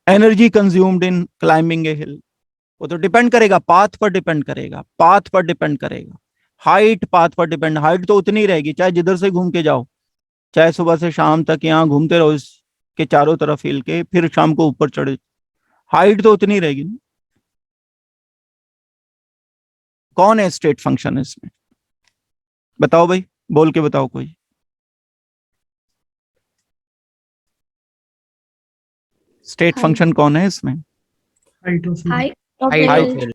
एनर्जी कंज्यूम्ड इन क्लाइंबिंग ए हिल, वो तो डिपेंड करेगा, पाथ पर डिपेंड करेगा, पाथ पर डिपेंड करेगा। हाइट पाथ पर डिपेंड, हाइट तो उतनी रहेगी चाहे जिधर से घूम के जाओ, चाहे सुबह से शाम तक यहाँ घूमते रहो इसके चारों तरफ हिल के, फिर शाम को ऊपर चढ़े, हाइट तो उतनी रहेगी ना। कौन है स्टेट फंक्शन इसमें? बताओ भाई, बोल के बताओ कोई। State Height. फंक्शन कौन है इसमें? Height of height of Height of hill. hill.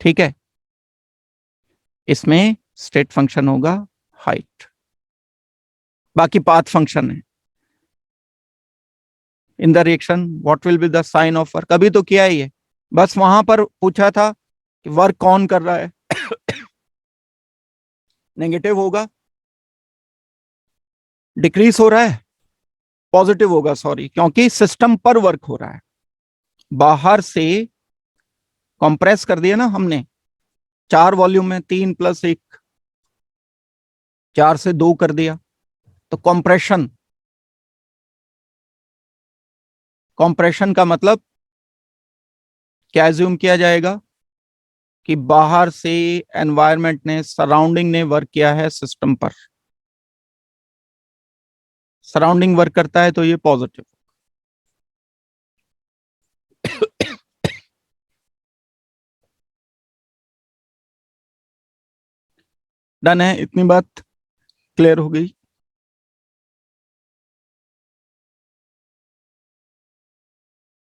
ठीक है, इसमें स्टेट फंक्शन होगा हाइट, बाकी पाथ फंक्शन है। In the reaction what will be the sign of work, अभी तो किया ही है, बस वहां पर पूछा था कि वर्क कौन कर रहा है। नेगेटिव होगा, डिक्रीज हो रहा है, पॉजिटिव होगा सॉरी, क्योंकि सिस्टम पर वर्क हो रहा है। बाहर से कंप्रेस कर दिया ना हमने, 4 वॉल्यूम में 3 + 1, 4 से 2 कर दिया, तो कंप्रेशन कंप्रेशन का मतलब क्या एज्यूम किया जाएगा कि बाहर से एनवायरनमेंट ने, सराउंडिंग ने वर्क किया है सिस्टम पर। सराउंडिंग वर्क करता है तो ये पॉजिटिव। डन है, इतनी बात क्लियर हो गई।